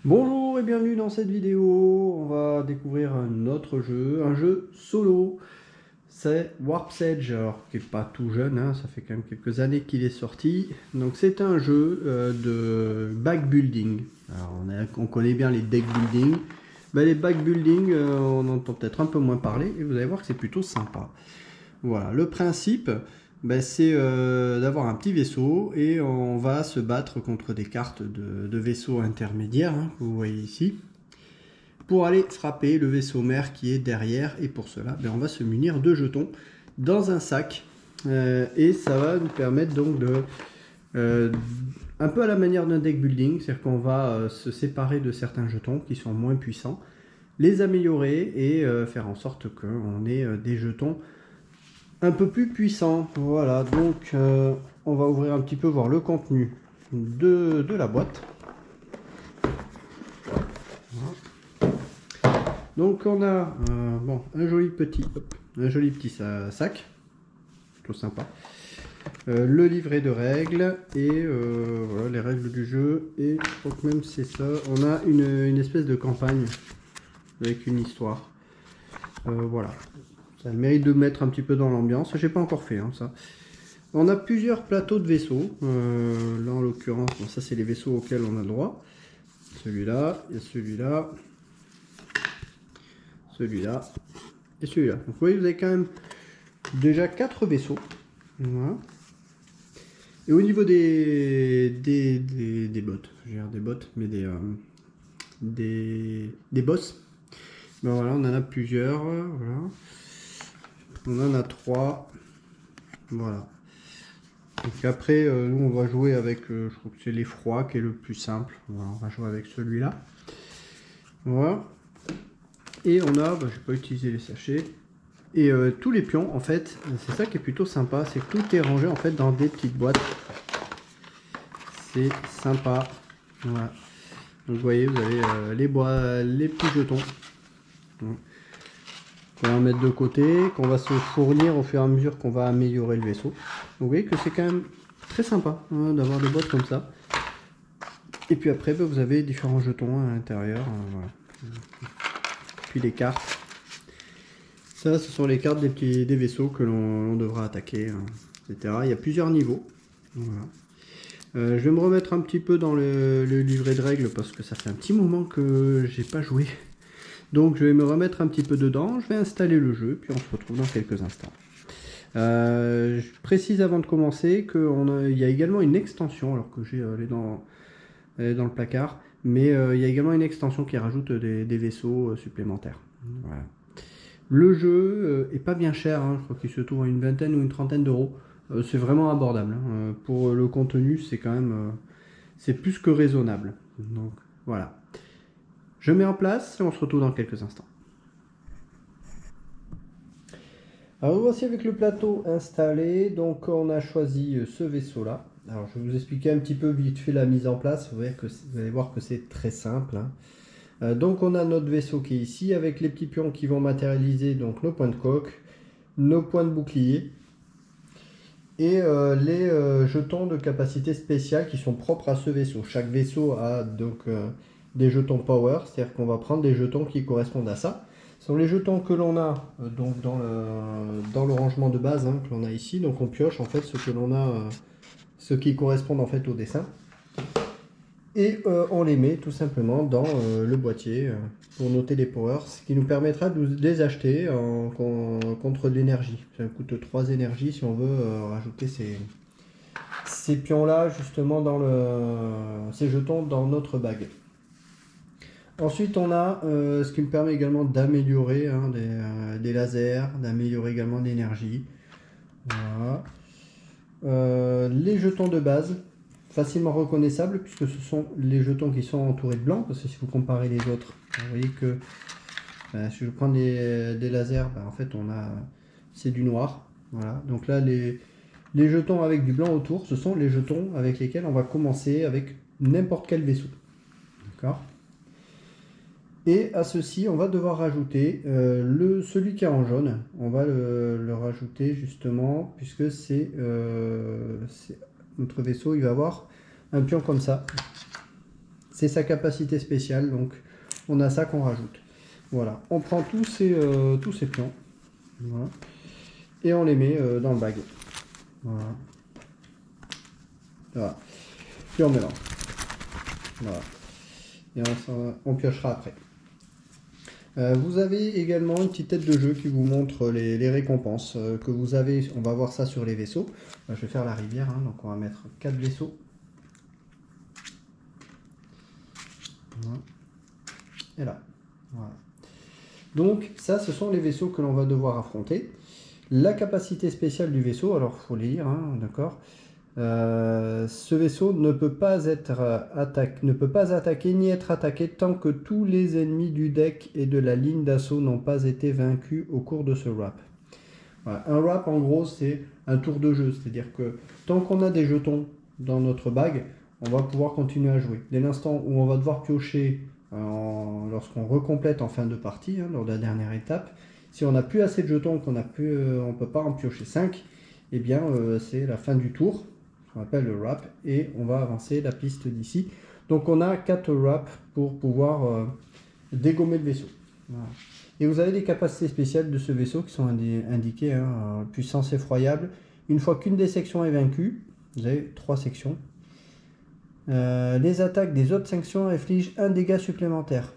Bonjour et bienvenue dans cette vidéo. On va découvrir un autre jeu, un jeu solo. C'est Warp's Edge, alors qui n'est pas tout jeune, hein, ça fait quand même quelques années qu'il est sorti. Donc c'est un jeu de back building. Alors on connaît bien les deck building. Ben, les back building, on entend peut-être un peu moins parler et vous allez voir que c'est plutôt sympa. Voilà, le principe, ben, c'est d'avoir un petit vaisseau et on va se battre contre des cartes de vaisseaux intermédiaires, hein, que vous voyez ici, pour aller frapper le vaisseau mère qui est derrière. Et pour cela, ben, on va se munir de jetons dans un sac. Et ça va nous permettre donc de... un peu à la manière d'un deck building, c'est-à-dire qu'on va se séparer de certains jetons qui sont moins puissants, les améliorer et faire en sorte qu'on ait des jetons un peu plus puissant. Voilà, donc on va ouvrir un petit peu, voir le contenu de la boîte. Voilà. Donc on a bon, un joli petit sac, plutôt sympa. Le livret de règles et voilà les règles du jeu. Et je crois que même c'est ça, on a une espèce de campagne avec une histoire. Voilà. Ça mérite de mettre un petit peu dans l'ambiance. J'ai pas encore fait hein, ça. On a plusieurs plateaux de vaisseaux. Là en l'occurrence, bon, ça c'est les vaisseaux auxquels on a le droit. Celui-là, et celui-là, celui-là et celui-là. Donc vous voyez, vous avez quand même déjà 4 vaisseaux. Voilà. Et au niveau des bots, je veux dire des bots, mais des boss, ben voilà, on en a plusieurs. Voilà. On en a 3. Voilà. Donc après, nous on va jouer avec, je crois que c'est l'effroi qui est le plus simple. Voilà, on va jouer avec celui-là. Voilà. Et on a, je vais pas utiliser les sachets. Et tous les pions, en fait, c'est ça qui est plutôt sympa, c'est que tout est rangé en fait dans des petites boîtes. C'est sympa. Voilà. Donc vous voyez, vous avez les petits jetons. Donc, qu'on va mettre de côté, qu'on va se fournir au fur et à mesure qu'on va améliorer le vaisseau. Donc, vous voyez que c'est quand même très sympa hein, d'avoir des boîtes comme ça. Et puis après, vous avez différents jetons à l'intérieur. Voilà. Puis les cartes. Ça, ce sont les cartes des vaisseaux que l'on devra attaquer, etc. Il y a plusieurs niveaux. Voilà. Je vais me remettre un petit peu dans le livret de règles parce que ça fait un petit moment que j'ai pas joué. Donc je vais me remettre un petit peu dedans, je vais installer le jeu, puis on se retrouve dans quelques instants. Je précise avant de commencer qu'il y a également une extension, alors que elle est dans le placard, mais il y a également une extension qui rajoute des vaisseaux supplémentaires. Voilà. Le jeu est pas bien cher, hein, je crois qu'il se trouve à une vingtaine ou une trentaine d'euros. C'est vraiment abordable. Hein. Pour le contenu, c'est quand même c'est plus que raisonnable. Donc voilà. Je mets en place et on se retrouve dans quelques instants. Alors voici avec le plateau installé. Donc on a choisi ce vaisseau là. Alors je vais vous expliquer un petit peu vite fait la mise en place. Vous allez voir que c'est très simple. Hein. Donc on a notre vaisseau qui est ici avec les petits pions qui vont matérialiser donc nos points de coque, nos points de bouclier et les jetons de capacité spéciale qui sont propres à ce vaisseau. Chaque vaisseau a donc des jetons power, c'est-à-dire qu'on va prendre des jetons qui correspondent à ça. Ce sont les jetons que l'on a donc dans le rangement de base hein, que l'on a ici. Donc on pioche en fait ce que l'on a, ceux qui correspondent en fait au dessin. Et on les met tout simplement dans le boîtier pour noter les powers, ce qui nous permettra de les acheter contre de l'énergie. Ça coûte 3 énergies si on veut rajouter ces pions là justement ces jetons dans notre bague. Ensuite on a ce qui me permet également d'améliorer hein, des lasers, d'améliorer également l'énergie. Voilà. Les jetons de base, facilement reconnaissables puisque ce sont les jetons qui sont entourés de blanc, parce que si vous comparez les autres, vous voyez que si je prends des lasers, en fait c'est du noir. Voilà. Donc là les jetons avec du blanc autour, ce sont les jetons avec lesquels on va commencer avec n'importe quel vaisseau. D'accord. Et à ceci, on va devoir rajouter celui qui est en jaune. On va le rajouter justement, puisque c'est notre vaisseau, il va avoir un pion comme ça. c'est sa capacité spéciale, donc on a ça qu'on rajoute. Voilà, on prend tous ces pions, voilà, et on les met dans le bag. Voilà. Voilà. Puis on mélange. Voilà. Et on piochera après. Vous avez également une petite tête de jeu qui vous montre les récompenses que vous avez. On va voir ça sur les vaisseaux. Je vais faire la rivière, hein, donc on va mettre 4 vaisseaux. Voilà. Et là. Voilà. Donc ça, ce sont les vaisseaux que l'on va devoir affronter. La capacité spéciale du vaisseau, alors il faut les lire, hein, d'accord. Ce vaisseau ne peut pas attaquer ni être attaqué tant que tous les ennemis du deck et de la ligne d'assaut n'ont pas été vaincus au cours de ce wrap. Voilà. Un wrap, en gros, c'est un tour de jeu, c'est-à-dire que tant qu'on a des jetons dans notre bague, on va pouvoir continuer à jouer. Dès l'instant où on va devoir piocher lorsqu'on recomplète en fin de partie, hein, lors de la dernière étape, si on n'a plus assez de jetons, qu'on ne peut pas en piocher 5, eh bien c'est la fin du tour. On appelle le wrap, et on va avancer la piste d'ici. Donc on a 4 wraps pour pouvoir dégommer le vaisseau. Voilà. Et vous avez des capacités spéciales de ce vaisseau qui sont indiquées, hein, puissance effroyable. Une fois qu'une des sections est vaincue, vous avez 3 sections. Les attaques des autres sections infligent un dégât supplémentaire.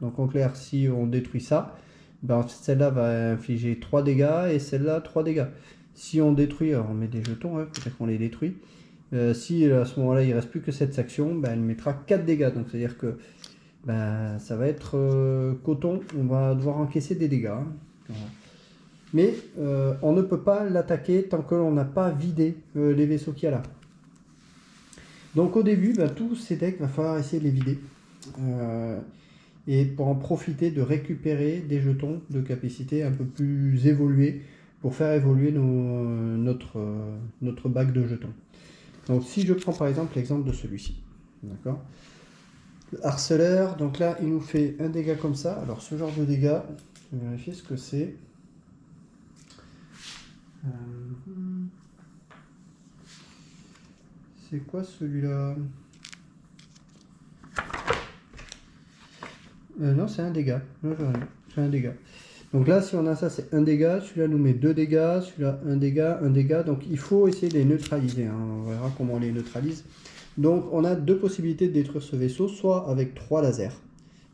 Donc en clair, si on détruit ça, ben, celle-là va infliger 3 dégâts et celle-là 3 dégâts. Si on détruit, alors on met des jetons, hein, peut-être qu'on les détruit. Si à ce moment-là il ne reste plus que cette section, ben, elle mettra 4 dégâts. Donc c'est-à-dire que ben, ça va être coton, on va devoir encaisser des dégâts. Hein. Voilà. Mais on ne peut pas l'attaquer tant que l'on n'a pas vidé les vaisseaux qu'il y a là. Donc au début, ben, tous ces decks, il va falloir essayer de les vider. Et pour en profiter de récupérer des jetons de capacité un peu plus évoluée, pour faire évoluer notre bague de jetons. Donc si je prends par exemple l'exemple de celui-ci, d'accord, le harceleur, donc là il nous fait un dégât comme ça. Alors ce genre de dégâts, je vais vérifier ce que c'est. C'est quoi celui-là? Non, c'est un dégât. C'est un dégât. Donc là, si on a ça, c'est un dégât. Celui-là nous met 2 dégâts. Celui-là, un dégât. Donc il faut essayer de les neutraliser. Hein. On verra comment on les neutralise. Donc on a 2 possibilités de détruire ce vaisseau. Soit avec 3 lasers.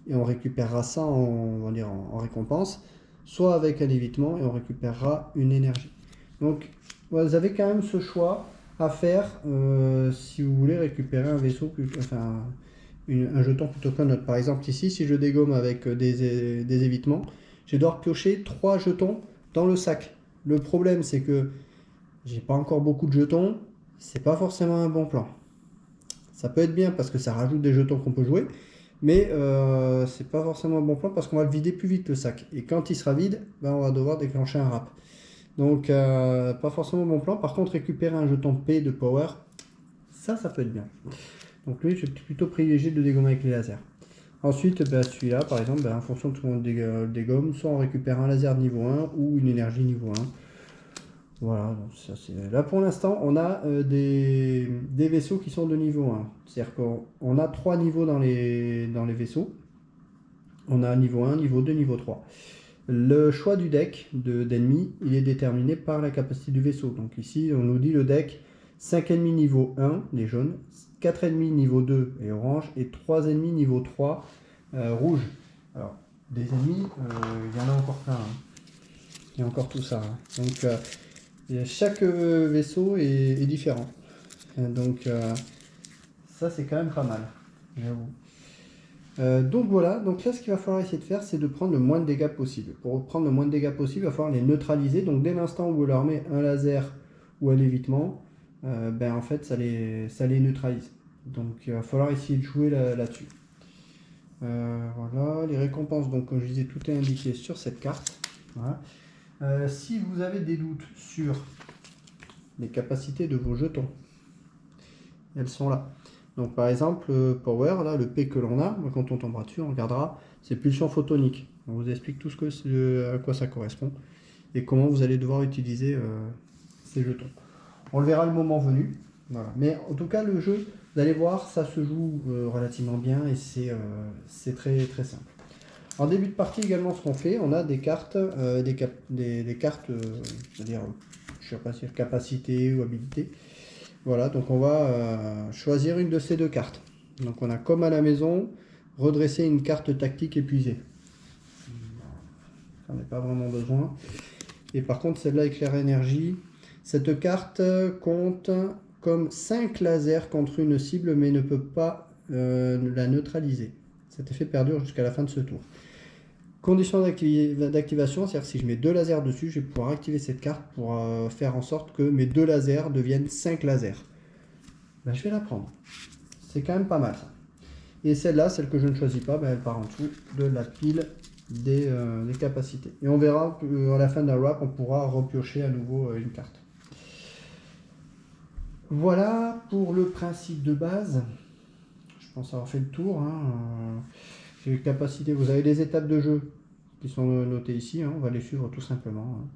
Et on récupérera ça en récompense. Soit avec un évitement et on récupérera une énergie. Donc vous avez quand même ce choix à faire si vous voulez récupérer un vaisseau, un jeton plutôt qu'un autre. Par exemple ici, si je dégomme avec des évitements, je dois piocher 3 jetons dans le sac. Le problème, c'est que j'ai pas encore beaucoup de jetons, c'est pas forcément un bon plan. Ça peut être bien parce que ça rajoute des jetons qu'on peut jouer, mais c'est pas forcément un bon plan parce qu'on va le vider plus vite le sac. Et quand il sera vide, ben, on va devoir déclencher un wrap. Donc pas forcément un bon plan. Par contre, récupérer un jeton P de power, ça peut être bien. Donc lui, je vais plutôt privilégier de dégommer avec les lasers. Ensuite, ben, celui-là, par exemple, ben, en fonction de tout le monde dégomme, soit on récupère un laser niveau 1 ou une énergie niveau 1. Voilà, donc ça, là pour l'instant, on a des vaisseaux qui sont de niveau 1. C'est-à-dire qu'on a 3 niveaux dans les vaisseaux. On a niveau 1, niveau 2, niveau 3. Le choix du deck d'ennemis, il est déterminé par la capacité du vaisseau. Donc ici, on nous dit le deck 5 ennemis niveau 1, les jaunes, 4 ennemis niveau 2 et orange, et 3 ennemis niveau 3 rouge. Alors, des ennemis, il y en a encore plein. Hein. Il y a encore tout ça. Hein. Donc, chaque vaisseau est différent. Donc, ça, c'est quand même pas mal. J'avoue. Donc voilà, donc là ce qu'il va falloir essayer de faire, c'est de prendre le moins de dégâts possible. Pour prendre le moins de dégâts possible, il va falloir les neutraliser. Donc dès l'instant où vous leur mettez un laser ou un évitement, ben en fait ça les neutralise. Donc il va falloir essayer de jouer là-dessus. Voilà, les récompenses, donc comme je disais, tout est indiqué sur cette carte. Voilà. Si vous avez des doutes sur les capacités de vos jetons, elles sont là. Donc par exemple, le power, là, le P que l'on a, quand on tombera dessus, on regardera, c'est pulsion photonique. On vous explique tout à quoi ça correspond et comment vous allez devoir utiliser ces jetons. On le verra le moment venu. Voilà. Mais en tout cas, le jeu Vous allez voir, ça se joue relativement bien et c'est très, très simple. En début de partie également, ce qu'on fait, on a des cartes, des cartes, c'est-à-dire, je sais pas si c'est capacité ou habilité. Voilà, donc on va choisir une de ces deux cartes. Donc on a comme à la maison, redresser une carte tactique épuisée. J'en ai pas vraiment besoin. Et par contre, celle-là, éclair énergie. Cette carte compte comme 5 lasers contre une cible, mais ne peut pas la neutraliser. Cet effet perdure jusqu'à la fin de ce tour. Condition d'activation, c'est-à-dire si je mets 2 lasers dessus, je vais pouvoir activer cette carte pour faire en sorte que mes 2 lasers deviennent 5 lasers. Ben, je vais la prendre. C'est quand même pas mal ça. Et celle-là, celle que je ne choisis pas, ben, elle part en dessous de la pile des capacités. Et on verra à la fin d'un wrap, on pourra repiocher à nouveau une carte. Voilà pour le principe de base. Je pense avoir fait le tour. Les capacités, vous avez les étapes de jeu qui sont notées ici. On va les suivre tout simplement.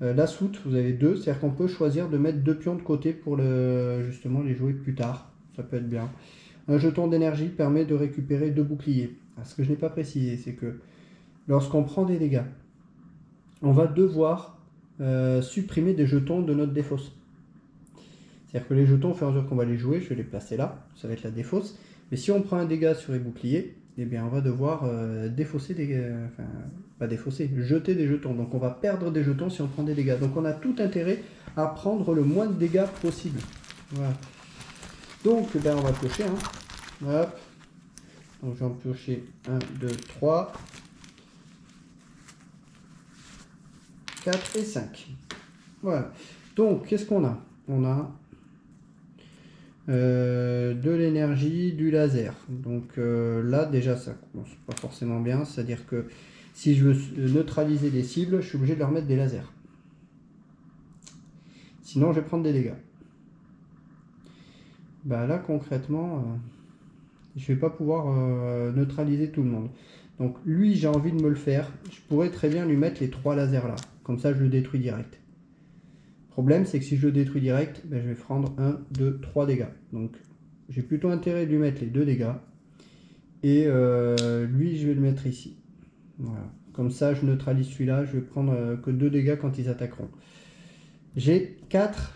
La soute, vous avez 2, c'est-à-dire qu'on peut choisir de mettre 2 pions de côté pour justement les jouer plus tard. Ça peut être bien. Un jeton d'énergie permet de récupérer 2 boucliers. Alors, ce que je n'ai pas précisé, c'est que lorsqu'on prend des dégâts, on va devoir supprimer des jetons de notre défausse. C'est-à-dire que les jetons, au fur et à mesure qu'on va les jouer, je vais les placer là, ça va être la défausse. Mais si on prend un dégât sur les boucliers, eh bien on va devoir défausser pas défausser, jeter des jetons. Donc on va perdre des jetons si on prend des dégâts. Donc on a tout intérêt à prendre le moins de dégâts possible. Voilà. Donc on va piocher. Hop. Donc je vais en piocher 1, 2, 3, 4 et 5. Voilà. Donc qu'est-ce qu'on a? On a de l'énergie, du laser. Donc là déjà ça commence pas forcément bien, c'est-à-dire que si je veux neutraliser des cibles, je suis obligé de leur mettre des lasers. Sinon je vais prendre des dégâts. Bah là concrètement, je vais pas pouvoir neutraliser tout le monde. Donc lui j'ai envie de me le faire, je pourrais très bien lui mettre les 3 lasers là, comme ça je le détruis direct. Le problème, c'est que si je le détruis direct, ben, je vais prendre 1, 2, 3 dégâts. Donc, j'ai plutôt intérêt de lui mettre les 2 dégâts. Et lui, je vais le mettre ici. Voilà. Comme ça, je neutralise celui-là. Je vais prendre que 2 dégâts quand ils attaqueront. J'ai 4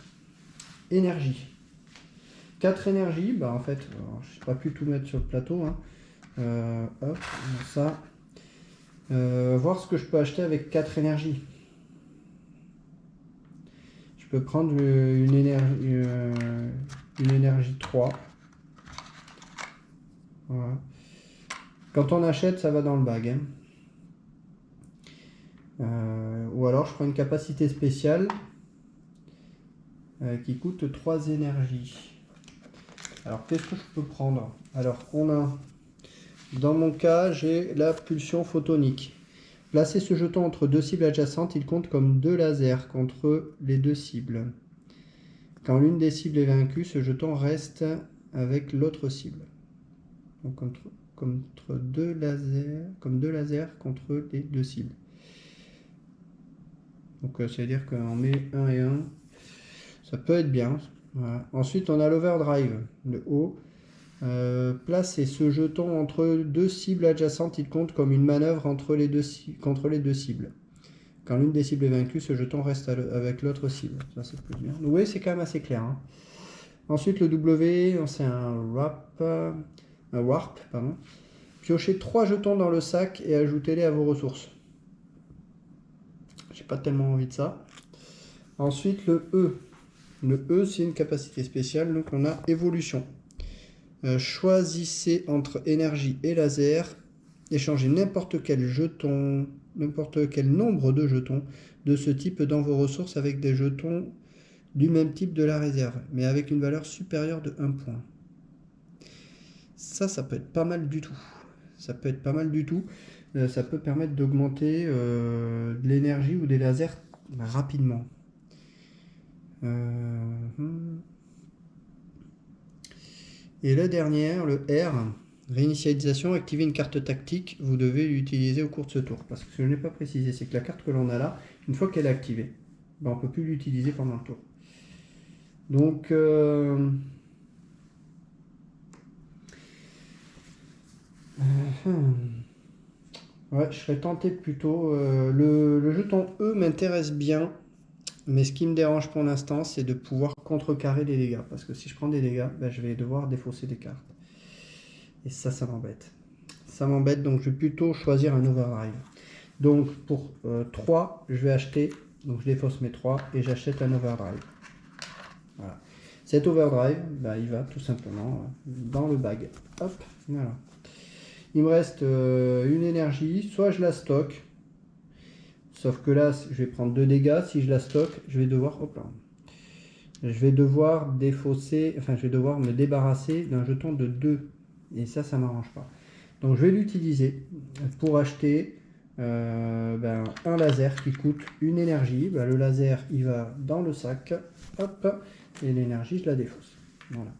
énergies. 4 énergies, bah en fait, je n'ai pas pu tout mettre sur le plateau. Hop, ça. Voir ce que je peux acheter avec 4 énergies. Je peux prendre une énergie 3. Voilà. Quand on achète, ça va dans le bag. Ou alors je prends une capacité spéciale qui coûte 3 énergies. Alors qu'est-ce que je peux prendre? Alors on a, dans mon cas, j'ai la pulsion photonique. Placer ce jeton entre 2 cibles adjacentes, il compte comme 2 lasers contre les 2 cibles. Quand l'une des cibles est vaincue, ce jeton reste avec l'autre cible. Donc comme 2 lasers contre les 2 cibles. Donc ça veut dire qu'on met 1 et 1. Ça peut être bien. Voilà. Ensuite on a l'overdrive, le haut. Placer ce jeton entre 2 cibles adjacentes, il compte comme une manœuvre contre les deux cibles. Quand l'une des cibles est vaincue, ce jeton reste avec l'autre cible. Ça c'est plus bien. Donc, oui, c'est quand même assez clair. Ensuite le W, c'est un warp. Pardon. Piochez 3 jetons dans le sac et ajoutez-les à vos ressources. J'ai pas tellement envie de ça. Ensuite le E. Le E, c'est une capacité spéciale, donc on a évolution. Choisissez entre énergie et laser. Échangez n'importe quel nombre de jetons de ce type dans vos ressources avec des jetons du même type de la réserve, mais avec une valeur supérieure de 1 point. Ça peut être pas mal du tout. Ça peut être pas mal du tout. Ça peut permettre d'augmenter de l'énergie ou des lasers rapidement. Et la dernière, le R, réinitialisation, activer une carte tactique, vous devez l'utiliser au cours de ce tour. Parce que ce que je n'ai pas précisé, c'est que la carte que l'on a là, une fois qu'elle est activée, ben on ne peut plus l'utiliser pendant le tour. Donc, Ouais, je serais tenté plutôt. Le jeton E m'intéresse bien. Mais ce qui me dérange pour l'instant, c'est de pouvoir contrecarrer les dégâts. Parce que si je prends des dégâts, ben, je vais devoir défausser des cartes. Et ça m'embête. Ça m'embête, donc je vais plutôt choisir un overdrive. Donc pour 3, je vais acheter, donc je défausse mes 3 et j'achète un overdrive. Voilà. Cet overdrive, ben, il va tout simplement dans le bag. Hop, voilà. Il me reste une énergie, soit je la stocke. Sauf que là, je vais prendre 2 dégâts. Si je la stocke, je vais devoir... Hop là. Je vais devoir défausser... Enfin, je vais devoir me débarrasser d'un jeton de 2. Et ça m'arrange pas. Donc, je vais l'utiliser pour acheter un laser qui coûte une énergie. Ben, le laser, il va dans le sac. Hop. Et l'énergie, je la défausse. Voilà.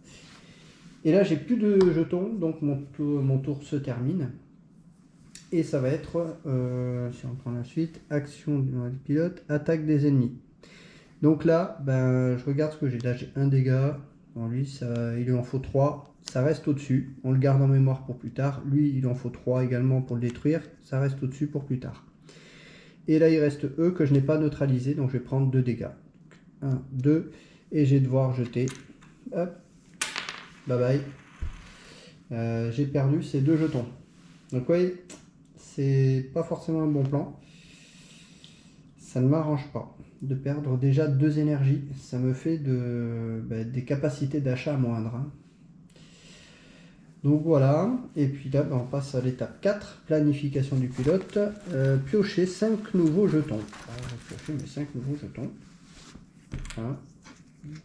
Et là, j'ai plus de jetons. Donc, mon tour se termine. Et ça va être, si on prend la suite, action du pilote, attaque des ennemis. Donc là, ben, je regarde ce que j'ai. Là, j'ai un dégât. Bon, lui, il lui en faut 3. Ça reste au-dessus. On le garde en mémoire pour plus tard. Lui, il en faut 3 également pour le détruire. Ça reste au-dessus pour plus tard. Et là, il reste eux que je n'ai pas neutralisé. Donc, je vais prendre 2 dégâts. 1, 2. Et je vais devoir jeter. Hop. Bye bye. J'ai perdu ces 2 jetons. Donc, vous voyez, c'est pas forcément un bon plan. Ça ne m'arrange pas de perdre déjà 2 énergies. Ça me fait des capacités d'achat moindres. Hein. Donc voilà. Et puis là, on passe à l'étape 4, planification du pilote. Piocher 5 nouveaux jetons. Alors, je vais piocher mes 5 nouveaux jetons. 1,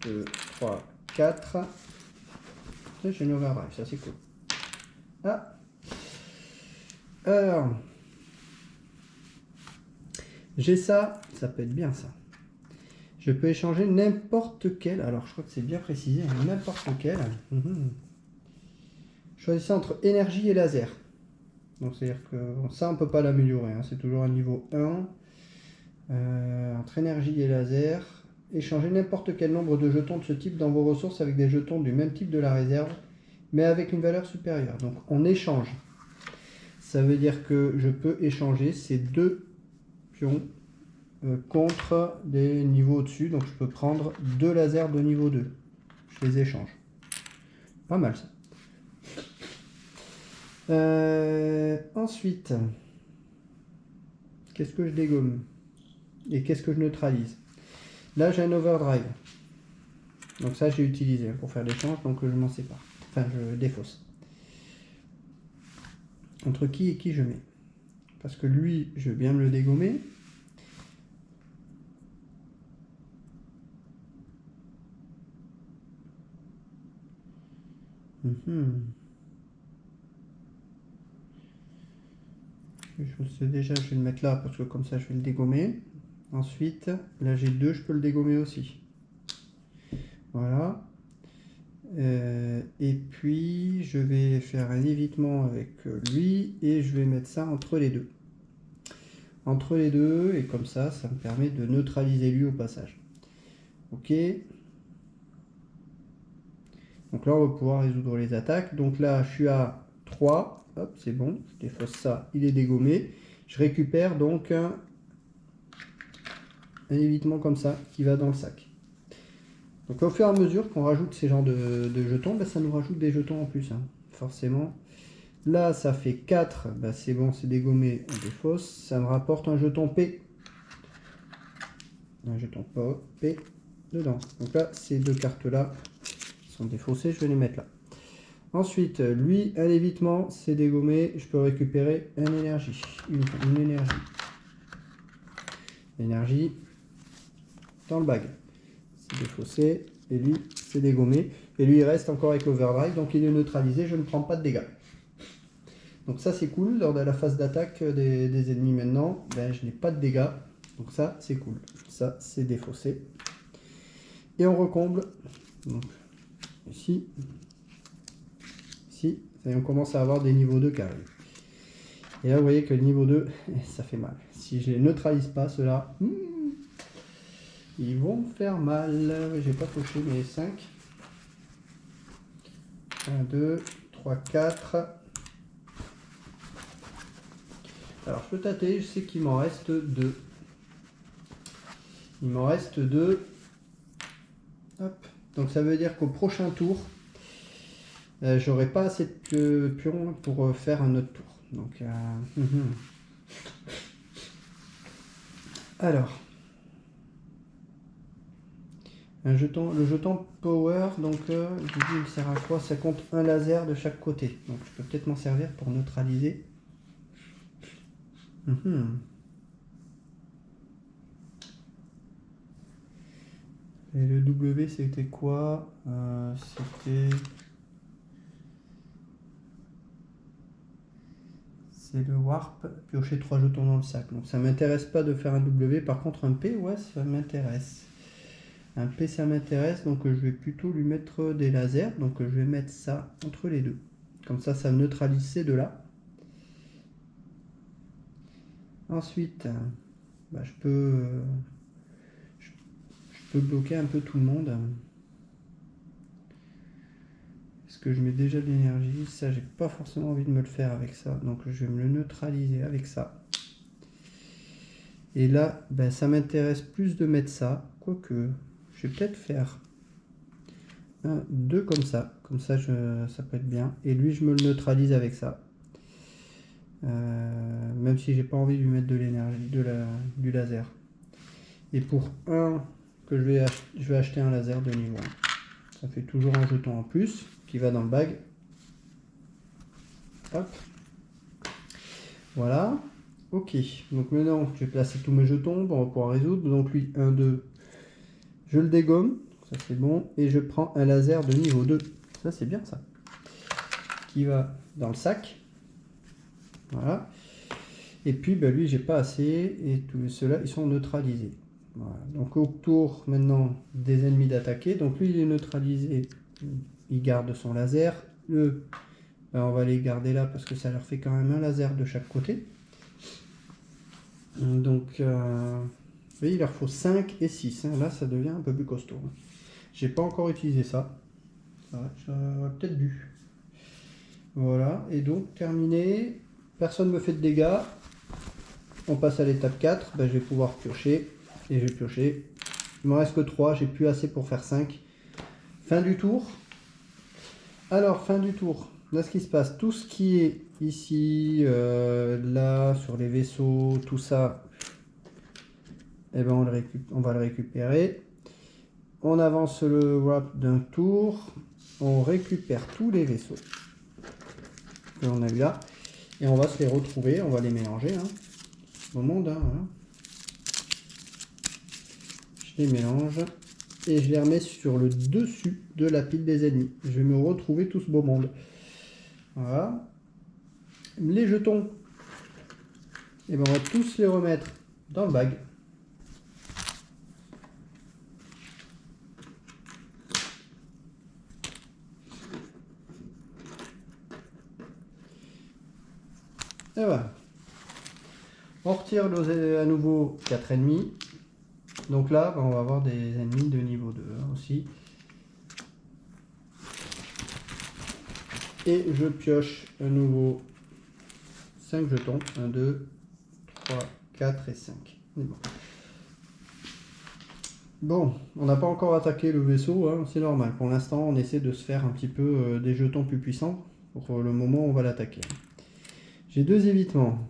2, 3, 4. J'ai une overdrive, ça c'est cool. Ah. Alors, j'ai ça peut être bien ça. Je peux échanger n'importe quel, alors je crois que c'est bien précisé, n'importe quel. Choisissez entre énergie et laser. Donc c'est-à-dire que ça on ne peut pas l'améliorer, hein. C'est toujours un niveau 1. Entre énergie et laser, échangez n'importe quel nombre de jetons de ce type dans vos ressources avec des jetons du même type de la réserve, mais avec une valeur supérieure. Donc on échange. Ça veut dire que je peux échanger ces 2 pions contre des niveaux au-dessus. Donc je peux prendre 2 lasers de niveau 2. Je les échange. Pas mal ça. Ensuite, qu'est-ce que je dégomme? Et qu'est-ce que je neutralise? Là j'ai un overdrive. Donc ça j'ai utilisé pour faire l'échange, donc je m'en sépare. Enfin je défausse. Entre qui et qui je mets? Parce que lui, je veux bien me le dégommer. Je sais déjà, je vais le mettre là parce que comme ça je vais le dégommer. Ensuite, là j'ai 2, je peux le dégommer aussi. Voilà. Et puis je vais faire un évitement avec lui et je vais mettre ça entre les deux. Entre les deux, et comme ça, ça me permet de neutraliser lui au passage. Ok. Donc là, on va pouvoir résoudre les attaques. Donc là, je suis à 3. Hop, c'est bon. Je défausse ça, il est dégommé. Je récupère donc un évitement comme ça qui va dans le sac. Donc au fur et à mesure qu'on rajoute ces genres de jetons, ben, ça nous rajoute des jetons en plus, hein, forcément. Là, ça fait 4, ben, c'est bon, c'est dégommé, on défausse. Ça me rapporte un jeton P. Un jeton P dedans. Donc là, ces 2 cartes-là sont défaussées, je vais les mettre là. Ensuite, lui, un évitement, c'est dégommé, je peux récupérer une énergie. Une énergie. Énergie dans le bag. C'est défaussé, et lui, c'est dégommé. Et lui, il reste encore avec l'overdrive, donc il est neutralisé, je ne prends pas de dégâts. Donc ça, c'est cool. Lors de la phase d'attaque des ennemis maintenant, ben, je n'ai pas de dégâts. Donc ça, c'est cool. Ça, c'est défaussé. Et on recomble. Donc, ici. Ici. Et on commence à avoir des niveaux 2 qui arrivent. Et là, vous voyez que le niveau 2, ça fait mal. Si je ne les neutralise pas, ceux-là, ils vont me faire mal. J'ai pas coché mes 5. 1, 2, 3, 4. Alors je peux tâter, je sais qu'il m'en reste 2. Il m'en reste 2. Hop. Donc ça veut dire qu'au prochain tour, j'aurai pas assez de pions pour faire un autre tour. Donc alors, le jeton power, donc il me sert à quoi? Ça compte un laser de chaque côté. Donc je peux peut-être m'en servir pour neutraliser. Et le W c'était quoi? C'est le warp, piocher 3 jetons dans le sac. Donc ça m'intéresse pas de faire un W, par contre un P, ouais, ça m'intéresse. Un P ça m'intéresse, donc je vais plutôt lui mettre des lasers. Donc je vais mettre ça entre les deux. Comme ça neutralise ces deux-là. Ensuite, bah, je peux bloquer un peu tout le monde. Est-ce que je mets déjà de l'énergie? Ça, j'ai pas forcément envie de me le faire avec ça. Donc je vais me le neutraliser avec ça. Et là, ben, ça m'intéresse plus de mettre ça. Quoique, je vais peut-être faire 2 comme ça. Comme ça, ça peut être bien. Et lui, je me le neutralise avec ça. Même si j'ai pas envie de lui mettre de l'énergie, du laser. Et pour un que je vais acheter un laser de niveau 1. Ça fait toujours un jeton en plus qui va dans le bag. Hop. Voilà. Ok. Donc maintenant, je vais placer tous mes jetons. On va pouvoir résoudre. Donc lui, 1, 2. Je le dégomme. Ça c'est bon. Et je prends un laser de niveau 2. Ça c'est bien ça. Qui va dans le sac. Voilà. Et puis ben, lui, j'ai pas assez. Et tous ceux-là, ils sont neutralisés. Voilà. Donc autour maintenant des ennemis d'attaquer. Donc lui, il est neutralisé. Il garde son laser. Eux, ben, on va les garder là parce que ça leur fait quand même un laser de chaque côté. Donc, vous voyez, il leur faut 5 et 6. Hein. Là, ça devient un peu plus costaud. J'ai pas encore utilisé ça. J'aurais peut-être dû. Voilà. Et donc, terminé. Personne ne me fait de dégâts. On passe à l'étape 4. Ben, je vais pouvoir piocher. Et je vais piocher. Il m'en reste que 3. J'ai plus assez pour faire 5. Fin du tour. Alors, fin du tour. Là, ce qui se passe, tout ce qui est ici, là, sur les vaisseaux, tout ça, eh ben, on va le récupérer. On avance le wrap d'un tour. On récupère tous les vaisseaux que l'on a eu là. Et on va se les retrouver, on va les mélanger. Hein, au monde, hein, voilà. Je les mélange. Et je les remets sur le dessus de la pile des ennemis. Je vais me retrouver tout ce beau monde. Voilà. Les jetons, et ben on va tous les remettre dans le bag. Et voilà. On retire à nouveau 4 ennemis. Donc là, on va avoir des ennemis de niveau 2 aussi. Et je pioche à nouveau 5 jetons. 1, 2, 3, 4 et 5. Bon. Bon, on n'a pas encore attaqué le vaisseau, hein, c'est normal. Pour l'instant, on essaie de se faire un petit peu des jetons plus puissants. Pour le moment, on va l'attaquer. J'ai 2 évitements.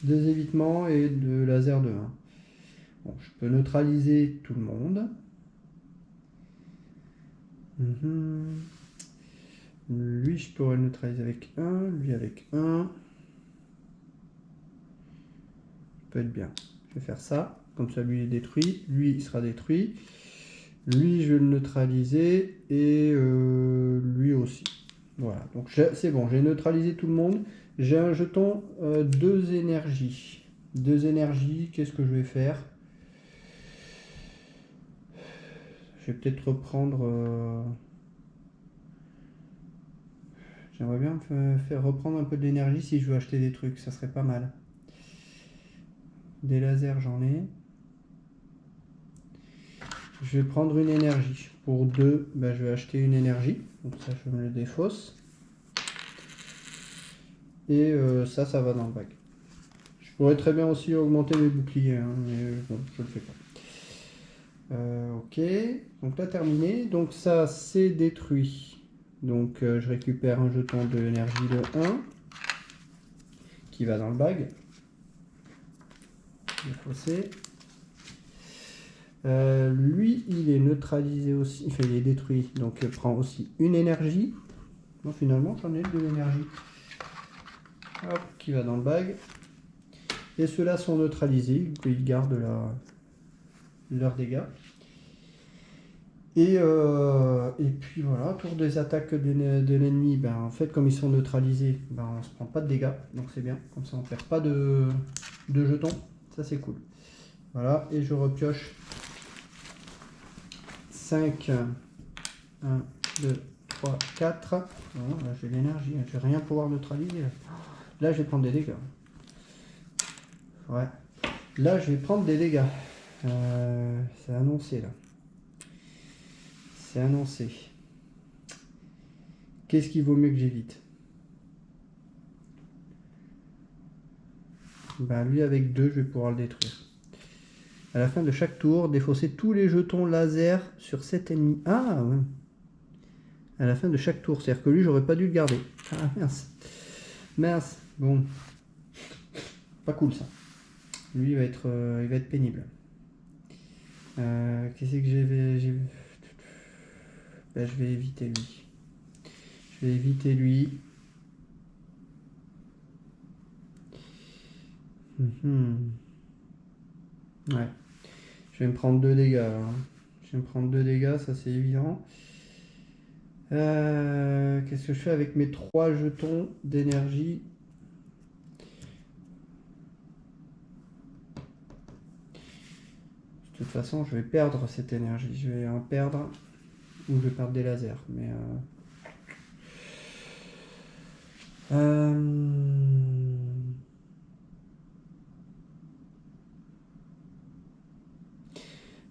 2 évitements et 2 lasers de 1. Bon, je peux neutraliser tout le monde. Lui, je pourrais le neutraliser avec 1. Lui avec 1. Ça peut être bien. Je vais faire ça. Comme ça, lui est détruit. Lui, il sera détruit. Lui, je vais le neutraliser. Et lui aussi. Voilà. Donc, c'est bon. J'ai neutralisé tout le monde. J'ai un jeton 2 énergies. 2 énergies. Qu'est-ce que je vais faire? Je vais peut-être reprendre... J'aimerais bien me faire reprendre un peu d'énergie si je veux acheter des trucs. Ça serait pas mal. Des lasers, j'en ai. Je vais prendre une énergie. Pour 2, ben, je vais acheter une énergie. Donc ça, je me le défausse. Et ça va dans le bac. Je pourrais très bien aussi augmenter mes boucliers, hein, mais bon, je le fais pas. Ok, donc là terminé. Donc ça c'est détruit. Donc je récupère un jeton de l'énergie de 1 qui va dans le bag. Défausser. Lui il est neutralisé aussi, enfin il est détruit, donc il prend aussi une énergie. Donc finalement j'en ai de l'énergie. Hop, qui va dans le bag. Et ceux-là sont neutralisés, donc ils gardent leurs dégâts. Et puis voilà, tour des attaques de l'ennemi, ben, en fait comme ils sont neutralisés, ben, on ne se prend pas de dégâts, donc c'est bien, comme ça on ne perd pas de jetons, ça c'est cool. Voilà, et je repioche 5, 1, 2, 3, 4. Bon, là j'ai l'énergie, je vais rien pouvoir neutraliser. Là je vais prendre des dégâts. Ouais, là je vais prendre des dégâts. C'est annoncé là. C'est annoncé. Qu'est-ce qu'il vaut mieux que j'évite? Ben, lui avec 2, je vais pouvoir le détruire. À la fin de chaque tour, défausser tous les jetons laser sur cet ennemi. Ah ouais. À la fin de chaque tour, c'est-à-dire que lui, j'aurais pas dû le garder. Ah mince. Mince. Bon. Pas cool ça. Lui, il va être pénible. Qu'est-ce que ben, je vais éviter lui. Je vais éviter lui. Ouais. Je vais me prendre 2 dégâts. Hein. Je vais me prendre 2 dégâts, ça c'est évident. Qu'est-ce que je fais avec mes 3 jetons d'énergie? De toute façon, je vais perdre cette énergie. Je vais en perdre ou je vais perdre des lasers. Mais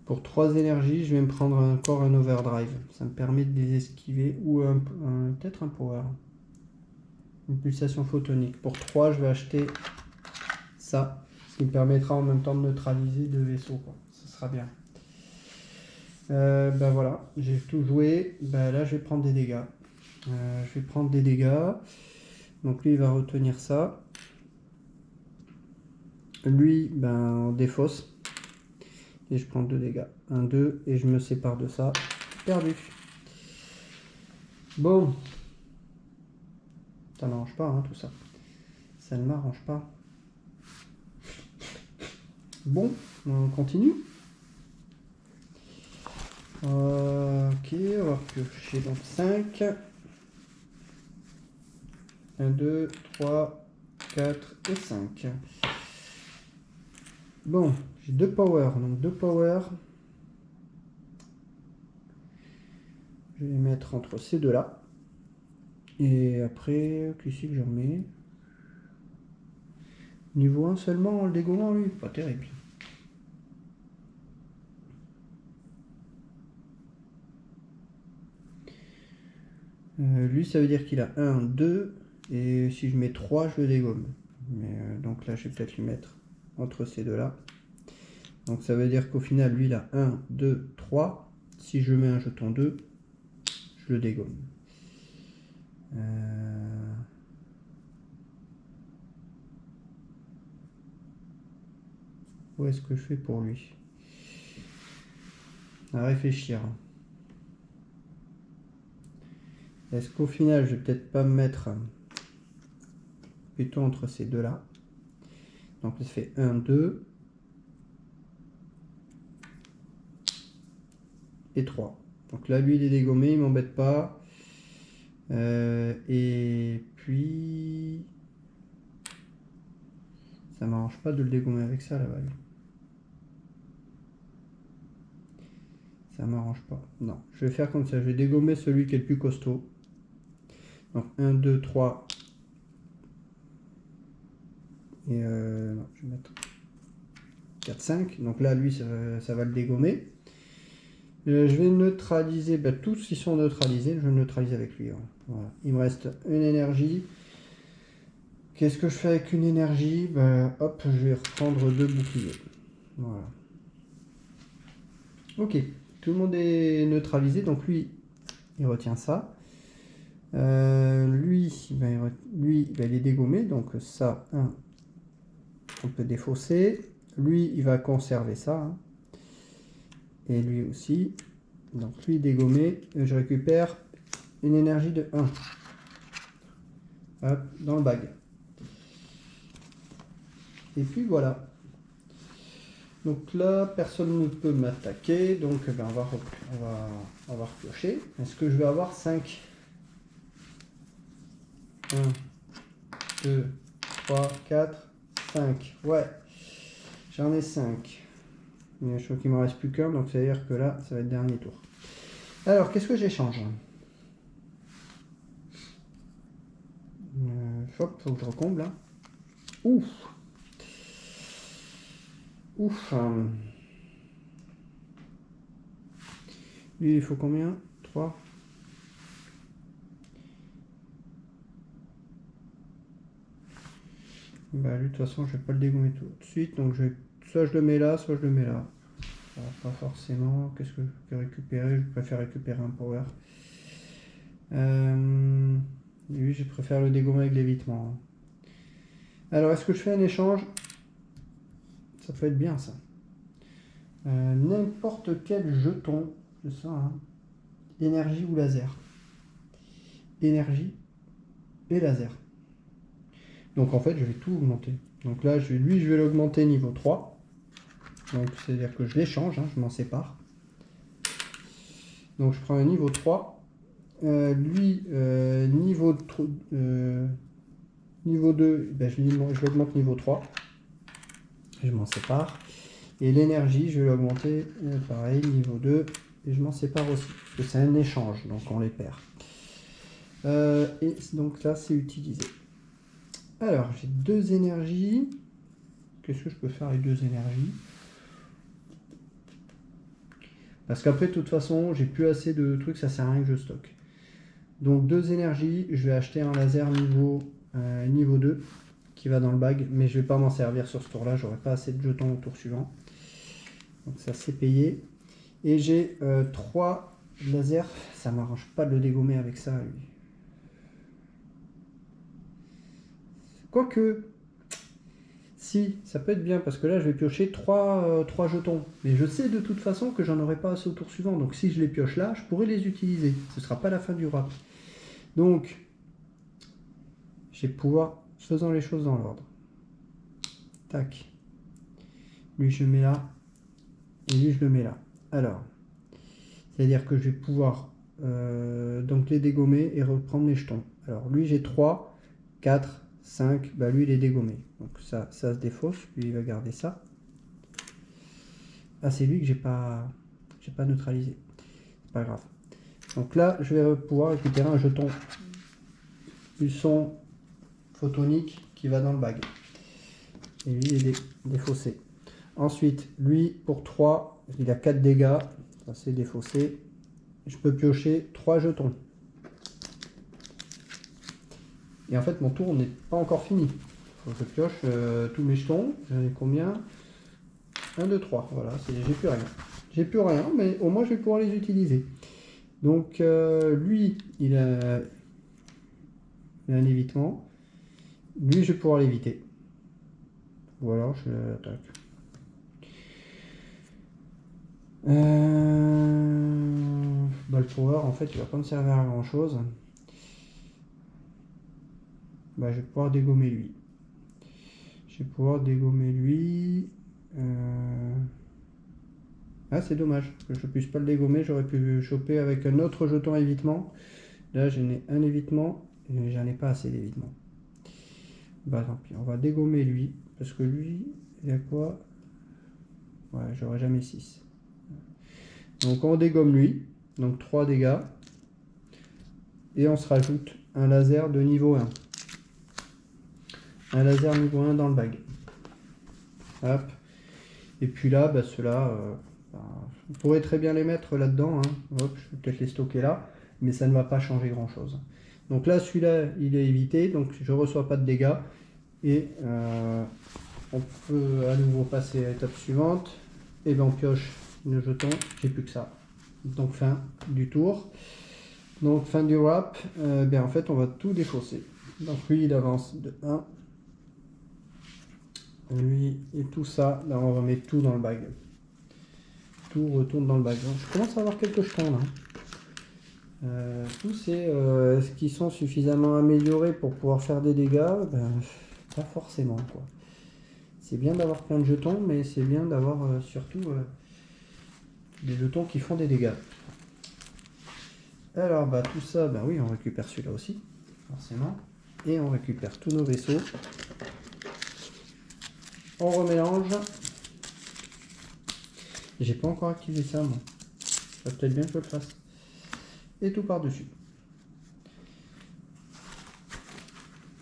pour 3 énergies, je vais me prendre encore un overdrive. Ça me permet de les esquiver ou peut-être un power. Une pulsation photonique. Pour 3, je vais acheter ça. Ce qui me permettra en même temps de neutraliser 2 vaisseaux. Quoi. Ça sera bien. Ben voilà, j'ai tout joué. Ben là, je vais prendre des dégâts. Je vais prendre des dégâts. Donc lui, il va retenir ça. Lui, ben, on défausse. Et je prends 2 dégâts. 1, 2, et je me sépare de ça. Perdu. Bon. Ça m'arrange pas, hein, tout ça. Ça ne m'arrange pas. Bon, on continue. Ok, on va piocher donc 5. 1, 2, 3, 4 et 5. Bon, j'ai 2 power, donc 2 power. Je vais les mettre entre ces deux-là. Et après, qu'ici que j'en mets. Niveau 1 seulement, le dégommant, lui, pas terrible. Lui, ça veut dire qu'il a 1, 2, et si je mets 3, je le dégomme. Mais, donc là, je vais peut-être lui mettre entre ces deux-là. Donc ça veut dire qu'au final, lui, il a 1, 2, 3. Si je mets un jeton 2, je le dégomme. Où est-ce que je fais pour lui? À réfléchir. Est-ce qu'au final, je vais peut-être pas me mettre plutôt entre ces deux-là? Donc ça fait 1, 2 et 3. Donc là, lui, il est dégommé, il m'embête pas. Et puis... ça m'arrange pas de le dégommer avec ça, la bague. Ça m'arrange pas. Non, je vais faire comme ça. Je vais dégommer celui qui est le plus costaud. Donc 1, 2, 3. Et non, je vais mettre 4, 5. Donc là, lui, ça va le dégommer. Je vais neutraliser. Ben, tous ils sont neutralisés. Je vais neutraliser avec lui. Voilà. Il me reste une énergie. Qu'est-ce que je fais avec une énergie? Ben, hop, je vais reprendre 2 boucliers. Voilà. Ok, tout le monde est neutralisé, donc lui, il retient ça. Lui, il est dégommé, donc ça, on peut défausser. Lui, il va conserver ça. Hein. Et lui aussi. Donc lui, dégommé, je récupère une énergie de 1. Hop, dans le bag. Et puis voilà. Donc là, personne ne peut m'attaquer, donc ben, on va repiocher. Est-ce que je vais avoir 5? 1, 2, 3, 4, 5. Ouais, j'en ai 5. Mais je crois qu'il ne me reste plus qu'un, donc ça veut dire que là, ça va être le dernier tour. Alors, qu'est-ce que j'échange? Hop, faut que je recomble là. Ouf! Ouf! Lui, il faut combien? 3. Bah lui de toute façon je vais pas le dégommer tout de suite, donc soit je le mets là, soit je le mets là. Pas forcément. Qu'est-ce que je peux récupérer? Je préfère récupérer un power. Lui je préfère le dégommer avec l'évitement. Alors est-ce que je fais un échange? Ça peut être bien ça. N'importe quel jeton, c'est ça, hein. Énergie ou laser. Énergie et laser. Donc en fait je vais tout augmenter. Donc là lui je vais l'augmenter niveau 3. Donc c'est à dire que je l'échange, hein, je m'en sépare. Donc je prends un niveau 3. Lui niveau 2, ben, je l'augmente niveau 3. Je m'en sépare. Et l'énergie je vais l'augmenter pareil niveau 2. Et je m'en sépare aussi. Parce que c'est un échange, donc on les perd. Et donc là c'est utilisé. Alors, j'ai 2 énergies. Qu'est-ce que je peux faire avec 2 énergies? Parce qu'après, de toute façon, j'ai plus assez de trucs, ça sert à rien que je stocke. Donc, 2 énergies. Je vais acheter un laser niveau 2 qui va dans le bag. Mais je ne vais pas m'en servir sur ce tour-là. J'aurai pas assez de jetons au tour suivant. Donc, ça, c'est payé. Et j'ai 3 lasers. Ça ne m'arrange pas de le dégommer avec ça, lui. Quoique, si, ça peut être bien, parce que là, je vais piocher 3 jetons. Mais je sais de toute façon que j'en aurai pas assez au tour suivant. Donc si je les pioche là, je pourrais les utiliser. Ce ne sera pas la fin du rap. Donc, je vais pouvoir, faisant les choses dans l'ordre. Tac. Lui, je le mets là. Et lui, je le mets là. Alors, c'est-à-dire que je vais pouvoir donc les dégommer et reprendre mes jetons. Alors, lui, j'ai 3, 4, 5, bah lui il est dégommé. Donc ça se défausse, lui il va garder ça. Ah c'est lui que j'ai pas neutralisé. C'est pas grave. Donc là je vais pouvoir récupérer un jeton pulsion photonique qui va dans le bag. Et lui il est défaussé. Ensuite, lui pour 3, il a 4 dégâts. Ça c'est défaussé. Je peux piocher 3 jetons. Et en fait, mon tour n'est pas encore fini. Il faut que je pioche tous mes jetons. J'en ai combien? 1, 2, 3. Voilà, j'ai plus rien. J'ai plus rien, mais au moins je vais pouvoir les utiliser. Donc, lui, il a un évitement. Lui, je vais pouvoir l'éviter. Ou alors, je l'attaque. Bah, le power, en fait, il va pas me servir à grand chose. Bah, je vais pouvoir dégommer lui. Ah, c'est dommage que je puisse pas le dégommer. J'aurais pu le choper avec un autre jeton évitement. Là, j'en ai un évitement et j'en ai pas assez d'évitement. Bah, tant pis. On va dégommer lui. Parce que lui, il a quoi? Ouais, j'aurai jamais 6. Donc, on dégomme lui. Donc, 3 dégâts. Et on se rajoute un laser de niveau 1. Un laser niveau 1 dans le bag. Hop. Et puis là, bah, ceux-là, on pourrait très bien les mettre là-dedans. Hein. Hop, je vais peut-être les stocker là. Mais ça ne va pas changer grand-chose. Donc là, celui-là, il est évité. Donc je ne reçois pas de dégâts. Et on peut à nouveau passer à l'étape suivante. Et ben on pioche le jeton, j'ai plus que ça. Donc fin du tour. Donc fin du wrap, ben en fait on va tout défausser. Donc lui il avance de 1. Lui et tout ça, là on remet tout dans le bag. Tout retourne dans le bag. Donc, je commence à avoir quelques jetons là. Tous ces qui sont suffisamment améliorés pour pouvoir faire des dégâts, ben, pas forcément quoi. C'est bien d'avoir plein de jetons, mais c'est bien d'avoir surtout des jetons qui font des dégâts. Alors bah tout ça, bah oui, on récupère celui-là aussi, forcément. Et on récupère tous nos vaisseaux. On remélange. J'ai pas encore activé ça moi. Ça peut-être bien que je le fasse. Et tout par-dessus.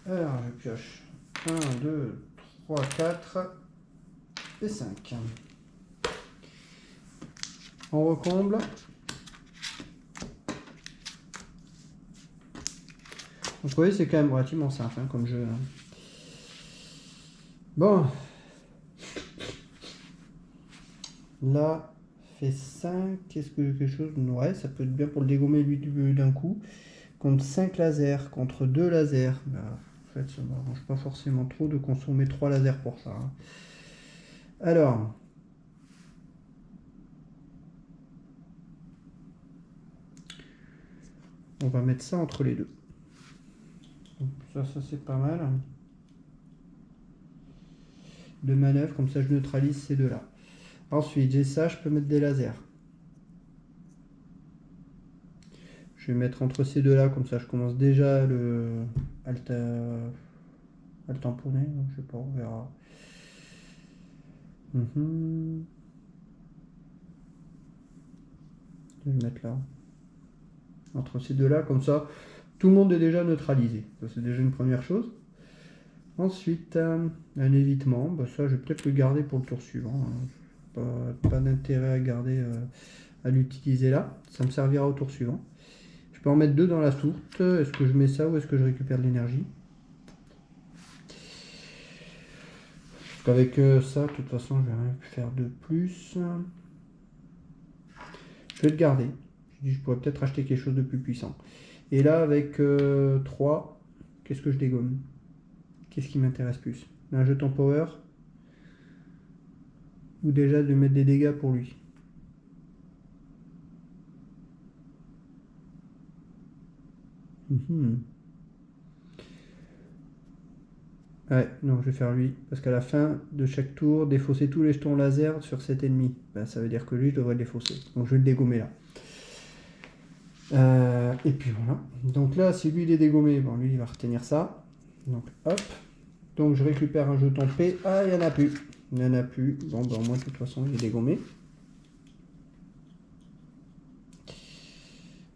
Alors je pioche 1, 2, 3, 4 et 5. On recomble. Donc vous voyez, c'est quand même relativement simple hein, comme jeu. Hein. Bon. Là, fait 5. Qu'est-ce que quelque chose? Ouais, ça peut être bien pour le dégommer lui d'un coup. Contre 5 lasers, contre 2 lasers. Bah, en fait, ça ne m'arrange pas forcément trop de consommer 3 lasers pour ça. Hein. Alors. On va mettre ça entre les deux. Donc ça c'est pas mal. De manœuvre, comme ça je neutralise ces deux-là. Ensuite, j'ai ça, je peux mettre des lasers. Je vais mettre entre ces deux-là, comme ça je commence déjà à le tamponner. Donc, je sais pas, on verra. Je vais le mettre là. Entre ces deux-là, comme ça, tout le monde est déjà neutralisé. Ça, c'est déjà une première chose. Ensuite, un évitement. Bah, ça, je vais peut-être le garder pour le tour suivant. Hein. Pas d'intérêt à garder, à l'utiliser là. Ça me servira au tour suivant. Je peux en mettre 2 dans la source. Est-ce que je mets ça ou est-ce que je récupère de l'énergie? Parce qu'avec ça, de toute façon, je vais rien faire de plus. Je vais le garder. Je pourrais peut-être acheter quelque chose de plus puissant. Et là, avec 3, qu'est-ce que je dégomme? Qu'est-ce qui m'intéresse plus? Un jeton power? Ou déjà de mettre des dégâts pour lui? Ouais, non, je vais faire lui. Parce qu'à la fin de chaque tour, défausser tous les jetons laser sur cet ennemi. Ben, ça veut dire que lui, je devrais le défausser. Donc je vais le dégommer là. Et puis voilà. Donc là, si lui il est dégommé, bon, lui il va retenir ça. Donc hop. Donc je récupère un jeton P. Ah, il n'y en a plus. Il n'y en a plus. Bon, ben, au moins de toute façon, il est dégommé.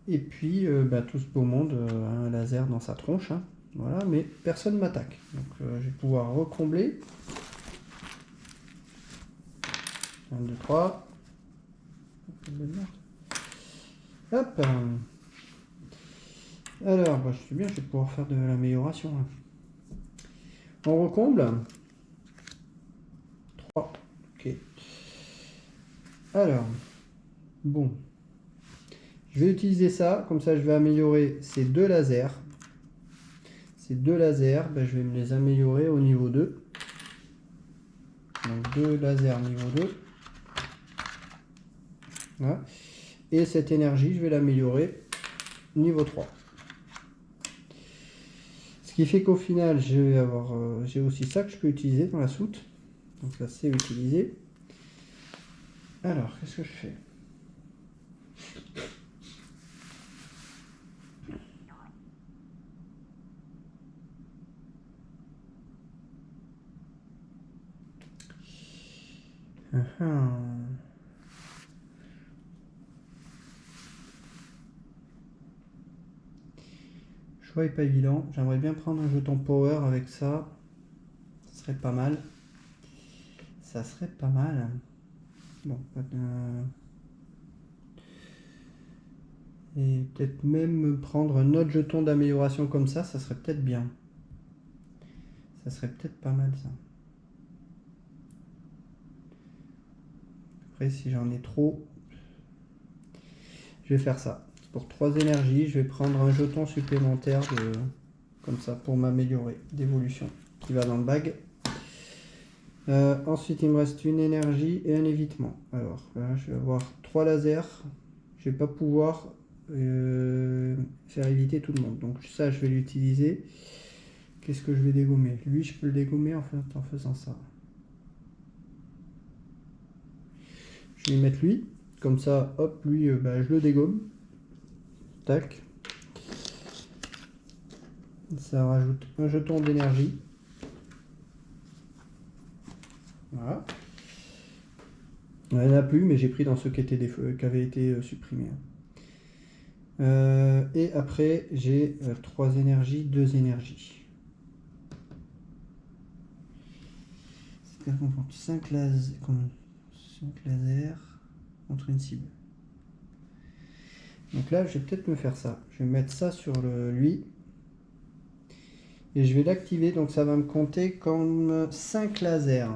Et puis, bah, tout ce beau monde a un laser dans sa tronche. Hein. Voilà, mais personne ne m'attaque. Donc, je vais pouvoir recombler. 1, 2, 3. Hop. Alors, bah, je suis bien, je vais pouvoir faire de l'amélioration. On recomble. 3. Ok. Alors, bon. Je vais utiliser ça, comme ça je vais améliorer ces 2 lasers. Ces 2 lasers, ben, je vais me les améliorer au niveau 2. Donc 2 lasers niveau 2. Voilà. Et cette énergie, je vais l'améliorer niveau 3. Ce qui fait qu'au final, je vais avoir, j'ai aussi ça que je peux utiliser dans la soute. Donc ça c'est utilisé. Alors, qu'est-ce que je fais? Le choix est pas évident. J'aimerais bien prendre un jeton power avec ça. Ça serait pas mal. Ça serait pas mal. Bon. Et peut-être même prendre un autre jeton d'amélioration comme ça serait peut-être bien. Ça serait peut-être pas mal ça. Après si j'en ai trop, je vais faire ça. Pour 3 énergies, je vais prendre un jeton supplémentaire comme ça pour m'améliorer d'évolution qui va dans le bag. Ensuite il me reste une énergie et un évitement. Alors là je vais avoir 3 lasers. Je vais pas pouvoir faire éviter tout le monde. Donc ça je vais l'utiliser. Qu'est-ce que je vais dégommer? Lui je peux le dégommer en faisant ça. Je vais mettre lui. Comme ça, hop, lui je le dégomme. Tac. Ça rajoute un jeton d'énergie. Voilà. Il n'y en a plus, mais j'ai pris dans ceux qui avaient été supprimés. Et après, j'ai 3 énergies, 2 énergies. C'est-à-dire qu'on compte 5 lasers contre une cible. Donc là, je vais peut-être me faire ça. Je vais mettre ça sur lui. Et je vais l'activer, donc ça va me compter comme 5 lasers.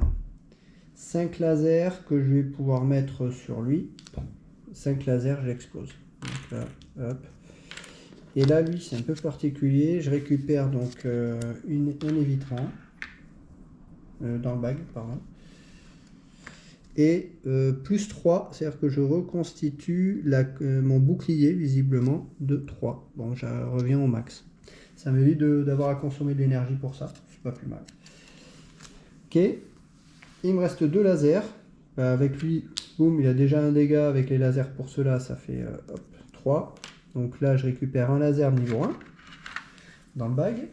5 lasers que je vais pouvoir mettre sur lui. 5 lasers, je l'explose. Donc là, hop. Et là, lui, c'est un peu particulier. Je récupère donc un évitrant dans le bag, pardon. Et plus 3, c'est-à-dire que je reconstitue mon bouclier, visiblement, de 3. Bon, je reviens au max. Ça m'évite d'avoir à consommer de l'énergie pour ça. C'est pas plus mal. Ok. Il me reste 2 lasers. Avec lui, boum, il a déjà un dégât. Avec les lasers pour cela, ça fait 3. Donc là, je récupère un laser niveau 1 dans le bag.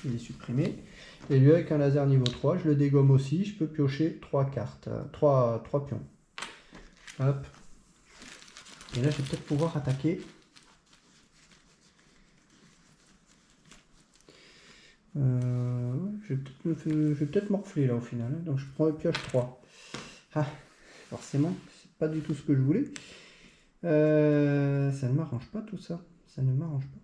Il est supprimé. Et lui, avec un laser niveau 3, je le dégomme aussi. Je peux piocher 3 cartes, 3 pions. Hop. Et là, je vais peut-être pouvoir attaquer. Je vais peut-être morfler là au final. Donc je pioche 3. Ah, forcément, c'est pas du tout ce que je voulais. Ça ne m'arrange pas tout ça. Ça ne m'arrange pas.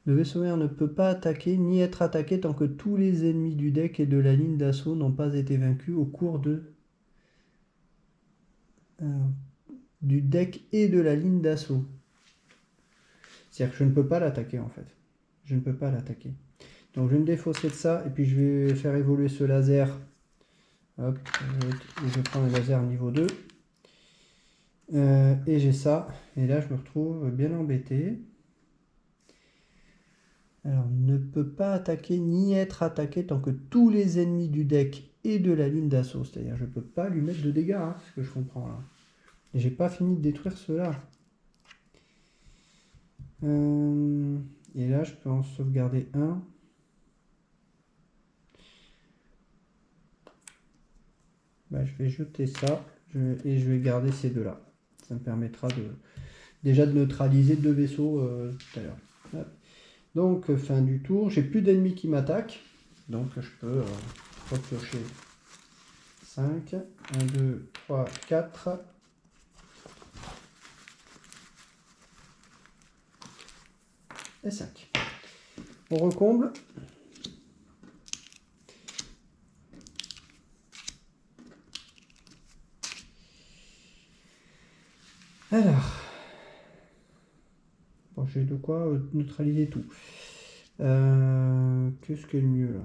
Le vaisseau mère ne peut pas attaquer ni être attaqué tant que tous les ennemis du deck et de la ligne d'assaut n'ont pas été vaincus au cours du deck et de la ligne d'assaut. C'est-à-dire que je ne peux pas l'attaquer en fait. Je ne peux pas l'attaquer. Donc je vais me défausser de ça et puis je vais faire évoluer ce laser. Hop, je vais prendre un laser niveau 2. Et j'ai ça. Et là je me retrouve bien embêté. Alors, ne peut pas attaquer ni être attaqué tant que tous les ennemis du deck et de la ligne d'assaut. C'est-à-dire je ne peux pas lui mettre de dégâts, hein, ce que je comprends là. Et j'ai pas fini de détruire ceux-là. Et là, je peux en sauvegarder un. Je vais jeter ça et je vais garder ces deux-là. Ça me permettra déjà de neutraliser 2 vaisseaux tout à l'heure. Donc, fin du tour. J'ai plus d'ennemis qui m'attaquent. Donc, je peux repiocher 5. 1, 2, 3, 4. Et 5. On recomble. Alors, bon, j'ai de quoi neutraliser tout. Qu'est-ce qui est le mieux là?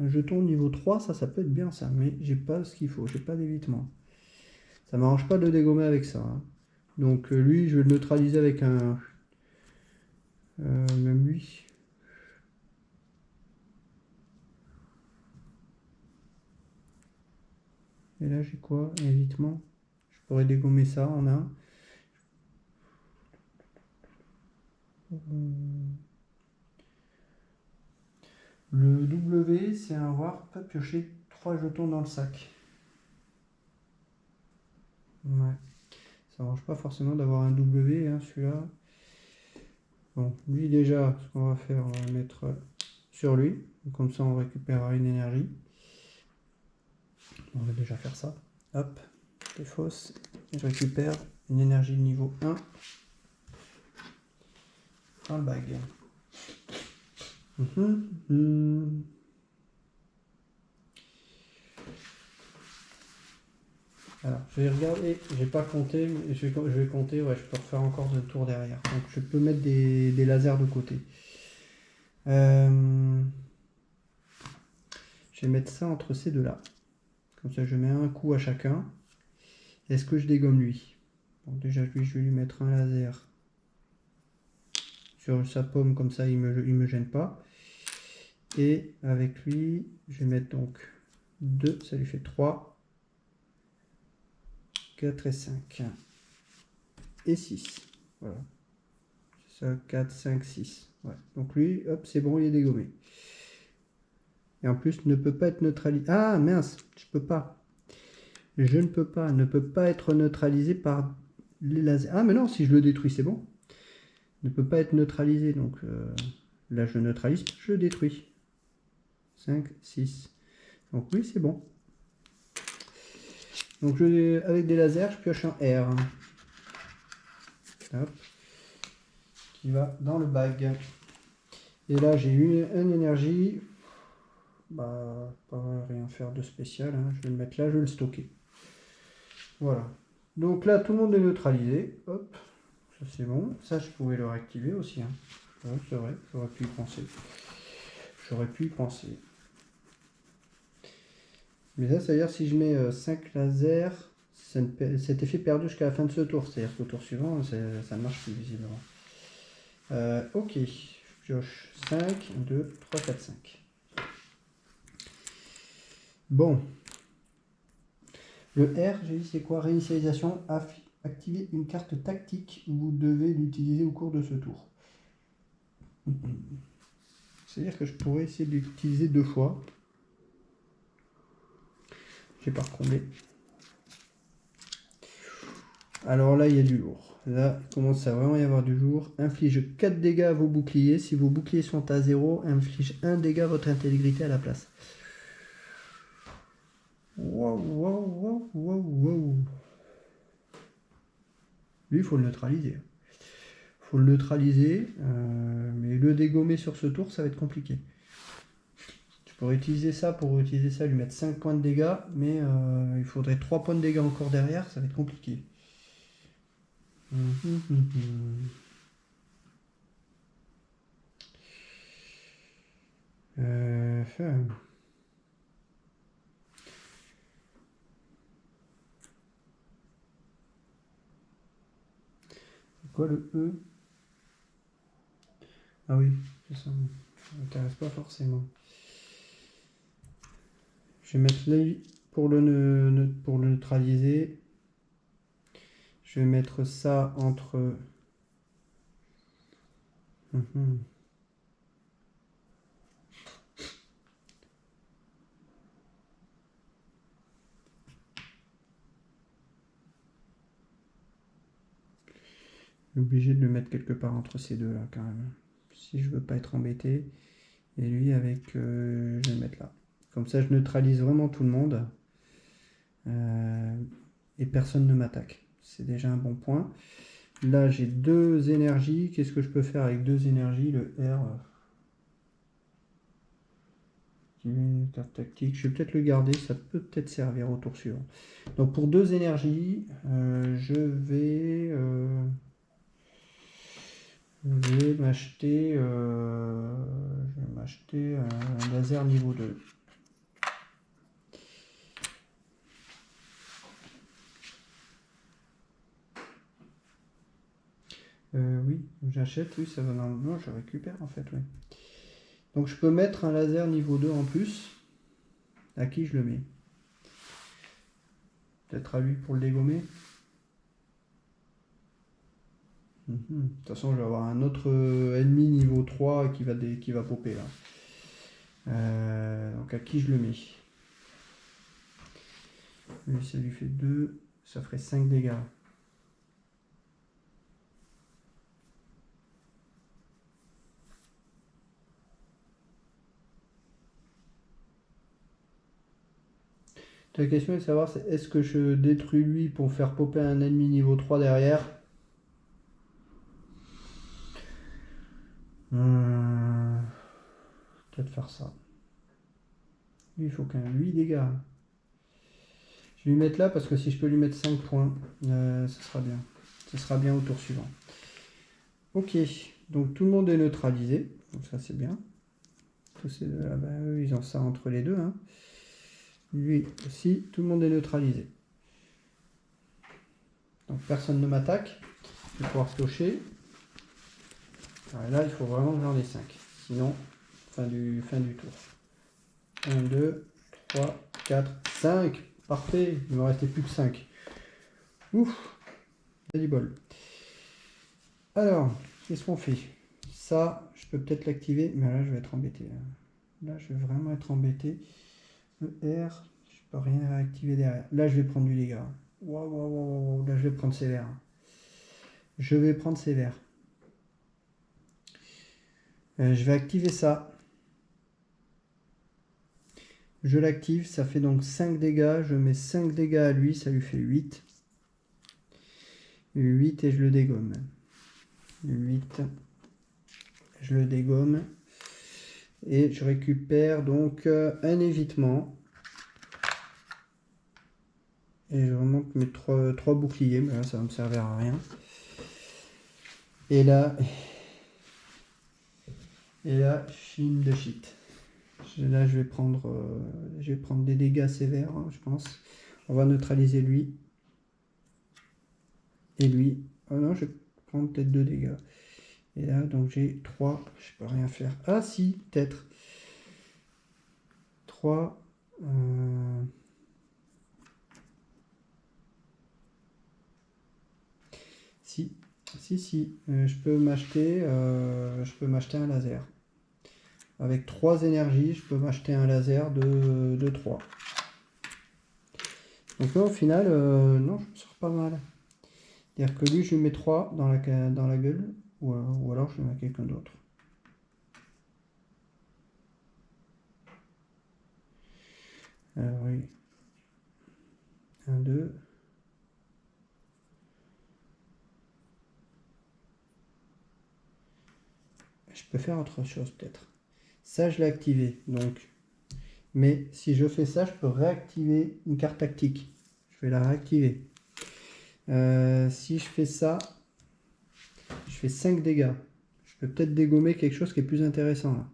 Un jeton niveau 3, ça peut être bien ça, mais j'ai pas ce qu'il faut, j'ai pas d'évitement. Ça m'arrange pas de le dégommer avec ça. Hein. Donc lui, je vais le neutraliser avec un... même lui. Et là, j'ai quoi? Un évitement. Je pourrais dégommer ça en un. Le W, c'est avoir pas piocher 3 jetons dans le sac. Ouais. Ça ne marche pas forcément d'avoir un W, hein, celui-là. Bon, lui déjà, ce qu'on va faire, on va le mettre sur lui. Comme ça, on récupérera une énergie. On va déjà faire ça. Hop, défausse. Je récupère une énergie de niveau 1 dans le bag. Alors, je vais regarder, j'ai pas compté, mais je vais compter, ouais, je peux refaire encore 2 tours derrière. Donc, je peux mettre des lasers de côté. Je vais mettre ça entre ces deux-là. Comme ça, je mets un coup à chacun. Est-ce que je dégomme lui? Bon, déjà, lui, je vais lui mettre un laser sur sa paume, comme ça, il me gêne pas. Et avec lui, je vais mettre donc 2, ça lui fait 3, 4 et 5. Et 6. Voilà. C'est ça, 4, 5, 6. Ouais. Donc lui, hop, c'est bon, il est dégommé. Et en plus, ne peut pas être neutralisé. Ah, mince, je peux pas. Je ne peux pas. Ne peut pas être neutralisé par les lasers. Ah, mais non, si je le détruis, c'est bon. Ne peut pas être neutralisé. Donc là, je neutralise, je le détruis. 5, 6. Donc oui, c'est bon. Donc avec des lasers, je pioche un R. Hop. Qui va dans le bag. Et là, j'ai une énergie. Bah, pas rien faire de spécial. Hein. Je vais le mettre là, je vais le stocker. Voilà. Donc là, tout le monde est neutralisé. Hop. Ça, c'est bon. Ça, je pouvais le réactiver aussi. Hein. Ouais, c'est vrai, j'aurais pu y penser. J'aurais pu y penser. Mais ça veut dire si je mets 5 lasers, cet effet perdu jusqu'à la fin de ce tour. C'est-à-dire qu'au tour suivant, ça ne marche plus visiblement. Ok, je pioche 5, 2, 3, 4, 5. Bon. Le R, j'ai dit c'est quoi? Réinitialisation, activer une carte tactique, vous devez l'utiliser au cours de ce tour. C'est-à-dire que je pourrais essayer de l'utiliser 2 fois. J'ai pas recombé. Alors là, il y a du lourd. Là, il commence à vraiment y avoir du lourd. Inflige 4 dégâts à vos boucliers. Si vos boucliers sont à 0, inflige 1 dégât à votre intégrité à la place. Wow, wow, wow, wow, wow. Lui, il faut le neutraliser. Faut le neutraliser, mais le dégommer sur ce tour, ça va être compliqué. Je pourrais utiliser ça pour utiliser ça, lui mettre 5 points de dégâts, mais il faudrait 3 points de dégâts encore derrière, ça va être compliqué. C'est quoi le E? Ah oui, c'est ça. Ça m'intéresse pas forcément. Je vais mettre lui pour le neutraliser. Je vais mettre ça entre... Obligé de le mettre quelque part entre ces deux là quand même. Si je veux pas être embêté. Et lui avec, je vais le mettre là. Comme ça je neutralise vraiment tout le monde. Et personne ne m'attaque. C'est déjà un bon point. Là j'ai 2 énergies. Qu'est-ce que je peux faire avec 2 énergies? Le R. Une carte tactique. Je vais peut-être le garder. Ça peut peut-être servir au tour suivant. Donc pour 2 énergies, je vais m'acheter un laser niveau 2. Oui, j'achète, oui, ça va dans le... Non, je récupère en fait, oui. Donc je peux mettre un laser niveau 2 en plus. À qui je le mets? Peut-être à lui pour le dégommer. De toute façon, je vais avoir un autre ennemi niveau 3 qui va popper là. Donc à qui je le mets? Lui, ça lui fait 2, ça ferait 5 dégâts. La question est de savoir est-ce que je détruis lui pour faire popper un ennemi niveau 3 derrière? peut-être faire ça. Lui, il faut qu'un 8 dégâts. Je vais lui mettre là parce que si je peux lui mettre 5 points, ce sera bien. Ce sera bien au tour suivant. Ok, donc tout le monde est neutralisé. Donc ça c'est bien. Tous ces deux-là, eux, ils ont ça entre les deux. Hein. Lui aussi, tout le monde est neutralisé. Donc personne ne m'attaque. Je vais pouvoir piocher. Alors là, il faut vraiment que j'en ai 5. Sinon, fin du tour. 1, 2, 3, 4, 5. Parfait, il ne me restait plus que 5. Ouf, c'est du bol. Alors, qu'est-ce qu'on fait? Ça, je peux peut-être l'activer, mais là, je vais être embêté. Là, je vais vraiment être embêté. Le R, je peux rien réactiver derrière. Là, je vais prendre du dégât. Waouh, waouh, waouh, waouh. Là, je vais prendre sévère. Je vais prendre sévère. Je vais activer ça. Je l'active, ça fait donc 5 dégâts. Je mets 5 dégâts à lui, ça lui fait 8. 8 et je le dégomme. 8. Je le dégomme. Et je récupère donc un évitement. Et je remonte mes 3 boucliers, mais là ça va me servir à rien. Et là, film de shit. Là je vais prendre des dégâts sévères, hein, je pense. On va neutraliser lui. Et lui. Oh non, je vais prendre peut-être 2 dégâts. Et là, donc j'ai 3. Je peux rien faire. Ah si, peut-être. 3. Si. Je peux m'acheter un laser. Avec 3 énergies, je peux m'acheter un laser de 3. Donc là, au final, non, je me sors pas mal. C'est-à-dire que lui, je lui mets 3 dans la gueule, ou alors je lui mets quelqu'un d'autre. Alors oui. 1, 2. Je peux faire autre chose peut-être. Ça, je l'ai activé, donc. Mais si je fais ça, je peux réactiver une carte tactique. Je vais la réactiver. Si je fais ça, je fais 5 dégâts. Je peux peut-être dégommer quelque chose qui est plus intéressant là.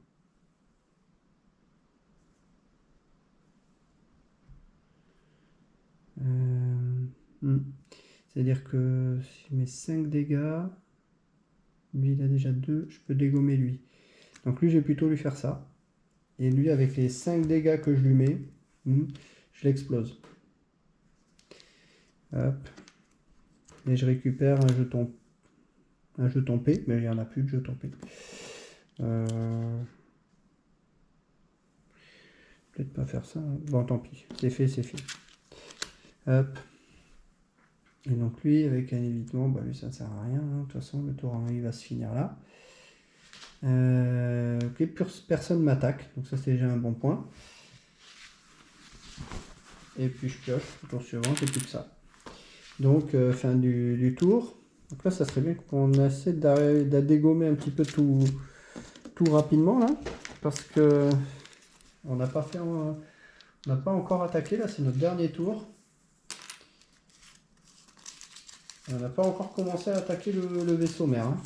C'est-à-dire que si je mets 5 dégâts, lui il a déjà 2, je peux dégommer lui. Donc lui, je vais plutôt lui faire ça. Et lui, avec les 5 dégâts que je lui mets, je l'explose. Hop. Et je récupère un jeton P, mais il n'y en a plus de jeton P. Peut-être pas faire ça. Bon, tant pis. C'est fait, c'est fait. Hop. Et donc lui, avec un évitement, bah lui, ça ne sert à rien. Hein. De toute façon, le tour il va se finir là. Personne m'attaque. Donc ça, c'est déjà un bon point. Et puis je pioche. Le tour suivant, c'est plus que ça. Donc, fin du tour. Donc là, ça serait bien qu'on essaie de dégommer un petit peu tout rapidement là. Parce que on n'a pas encore attaqué. Là, c'est notre dernier tour. On n'a pas encore commencé à attaquer le vaisseau mère. Hein.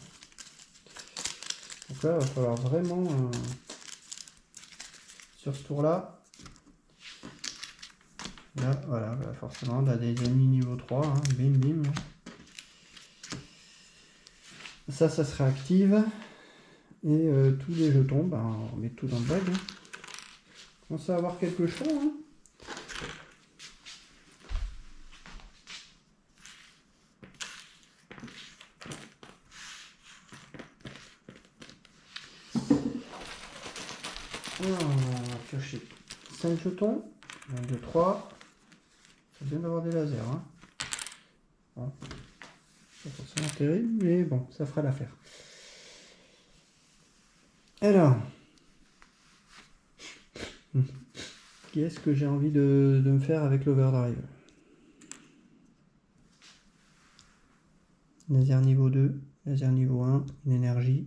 Donc là, il va falloir vraiment, sur ce tour-là, là, voilà, forcément, on a des ennemis niveau 3, hein, bim, bim. Ça se réactive. Et tous les jetons, on met tout dans le bag. Hein. On commence à avoir quelques choix. Hein. On va piocher 5 jetons. 1, 2, 3. C'est bien d'avoir des lasers. Hein. Bon. Pas forcément terrible, mais bon, ça fera l'affaire. Alors, qu'est-ce que j'ai envie de me faire avec l'overdrive? Laser niveau 2, laser niveau 1, une énergie.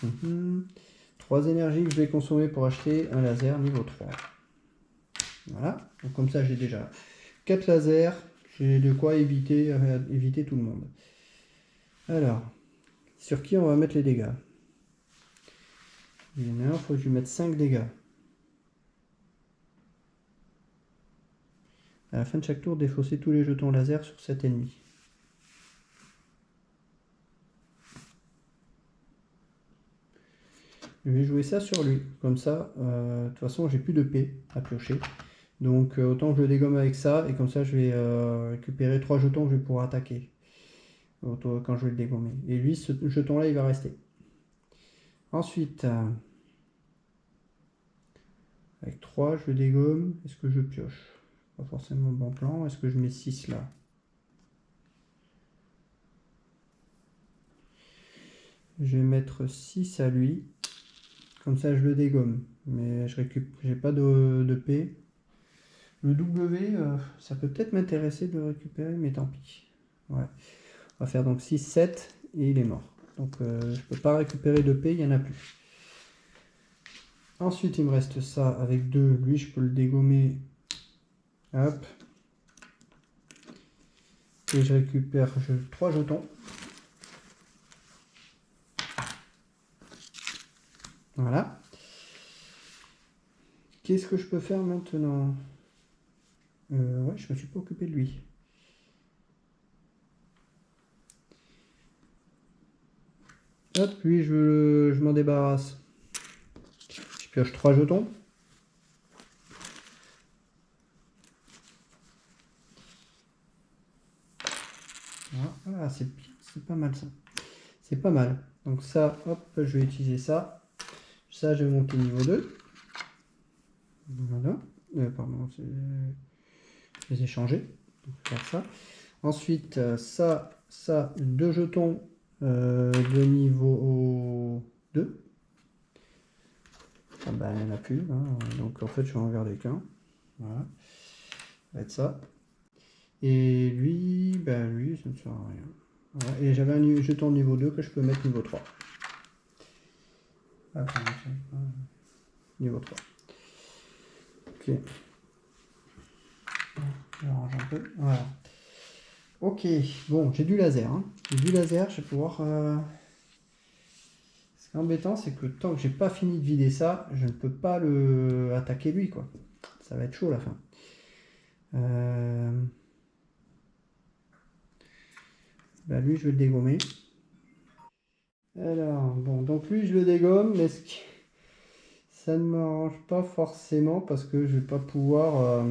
3 énergies que je vais consommer pour acheter un laser niveau 3. Voilà, donc comme ça j'ai déjà 4 lasers, j'ai de quoi éviter tout le monde. Alors, sur qui on va mettre les dégâts? Il y en a un, il faut que je lui mette 5 dégâts. À la fin de chaque tour, défausser tous les jetons laser sur cet ennemi. Je vais jouer ça sur lui. Comme ça, de toute façon, j'ai plus de P à piocher. Donc autant que je le dégomme avec ça. Et comme ça, je vais récupérer 3 jetons que je vais pouvoir attaquer. Quand je vais le dégommer. Et lui, ce jeton-là, il va rester. Ensuite, avec 3, je le dégomme. Est-ce que je pioche? Pas forcément bon plan. Est-ce que je mets 6 là? Je vais mettre 6 à lui. Comme ça, je le dégomme. Mais je récupère, j'ai pas de P. Le W, ça peut peut-être m'intéresser de le récupérer, mais tant pis. Ouais. On va faire donc 6, 7 et il est mort. Donc je peux pas récupérer de P, il n'y en a plus. Ensuite, il me reste ça avec 2. Lui, je peux le dégommer. Hop. Et je récupère 3 jetons. Voilà. Qu'est-ce que je peux faire maintenant? Ouais, je me suis pas occupé de lui. Hop, lui, je m'en débarrasse. Je pioche 3 jetons. Voilà, c'est pas mal ça. C'est pas mal. Donc ça, hop, je vais utiliser ça. Ça, je vais monter niveau 2. Voilà. Pardon, je les ai changés. Donc, faire ça. Ensuite, ça, 2 jetons de niveau 2. Ah ben, il n'y en a plus. Hein. Donc en fait, je vais en garder qu'un. Voilà. Ça va être ça. Et lui, ben lui, ça ne sert à rien. Voilà. Et j'avais un jeton niveau 2 que je peux mettre niveau 3. Attends, niveau 3. Ok. Je range un peu. Voilà. Ok, bon, j'ai du laser. Hein. J'ai du laser, je vais pouvoir... Ce qui est embêtant, c'est que tant que j'ai pas fini de vider ça, je ne peux pas le attaquer lui, quoi. Ça va être chaud la fin. Bah, lui, je vais le dégommer. Alors, bon, donc lui, je le dégomme, mais ça ne m'arrange pas forcément parce que je vais pas pouvoir...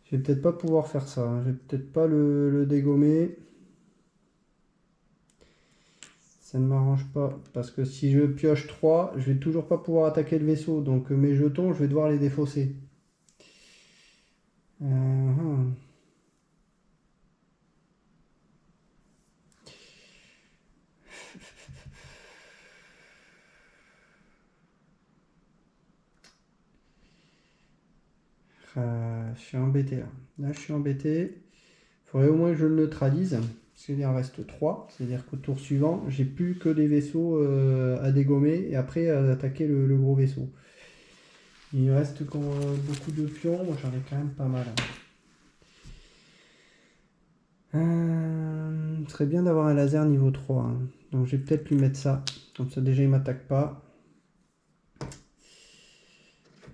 Je vais peut-être pas pouvoir faire ça. Hein. Je vais peut-être pas le dégommer. Ça ne m'arrange pas parce que si je pioche 3, je vais toujours pas pouvoir attaquer le vaisseau. Donc mes jetons, je vais devoir les défausser. Je suis embêté là. Là, je suis embêté. Il faudrait au moins que je le neutralise. Parce qu'il en reste 3. C'est-à-dire qu'au tour suivant, j'ai plus que des vaisseaux à dégommer et après à attaquer le gros vaisseau. Il me reste beaucoup de pions. Moi, j'en ai quand même pas mal. Ce serait bien d'avoir un laser niveau 3. Hein. Donc, je vais peut-être lui mettre ça. Comme ça, déjà, il m'attaque pas.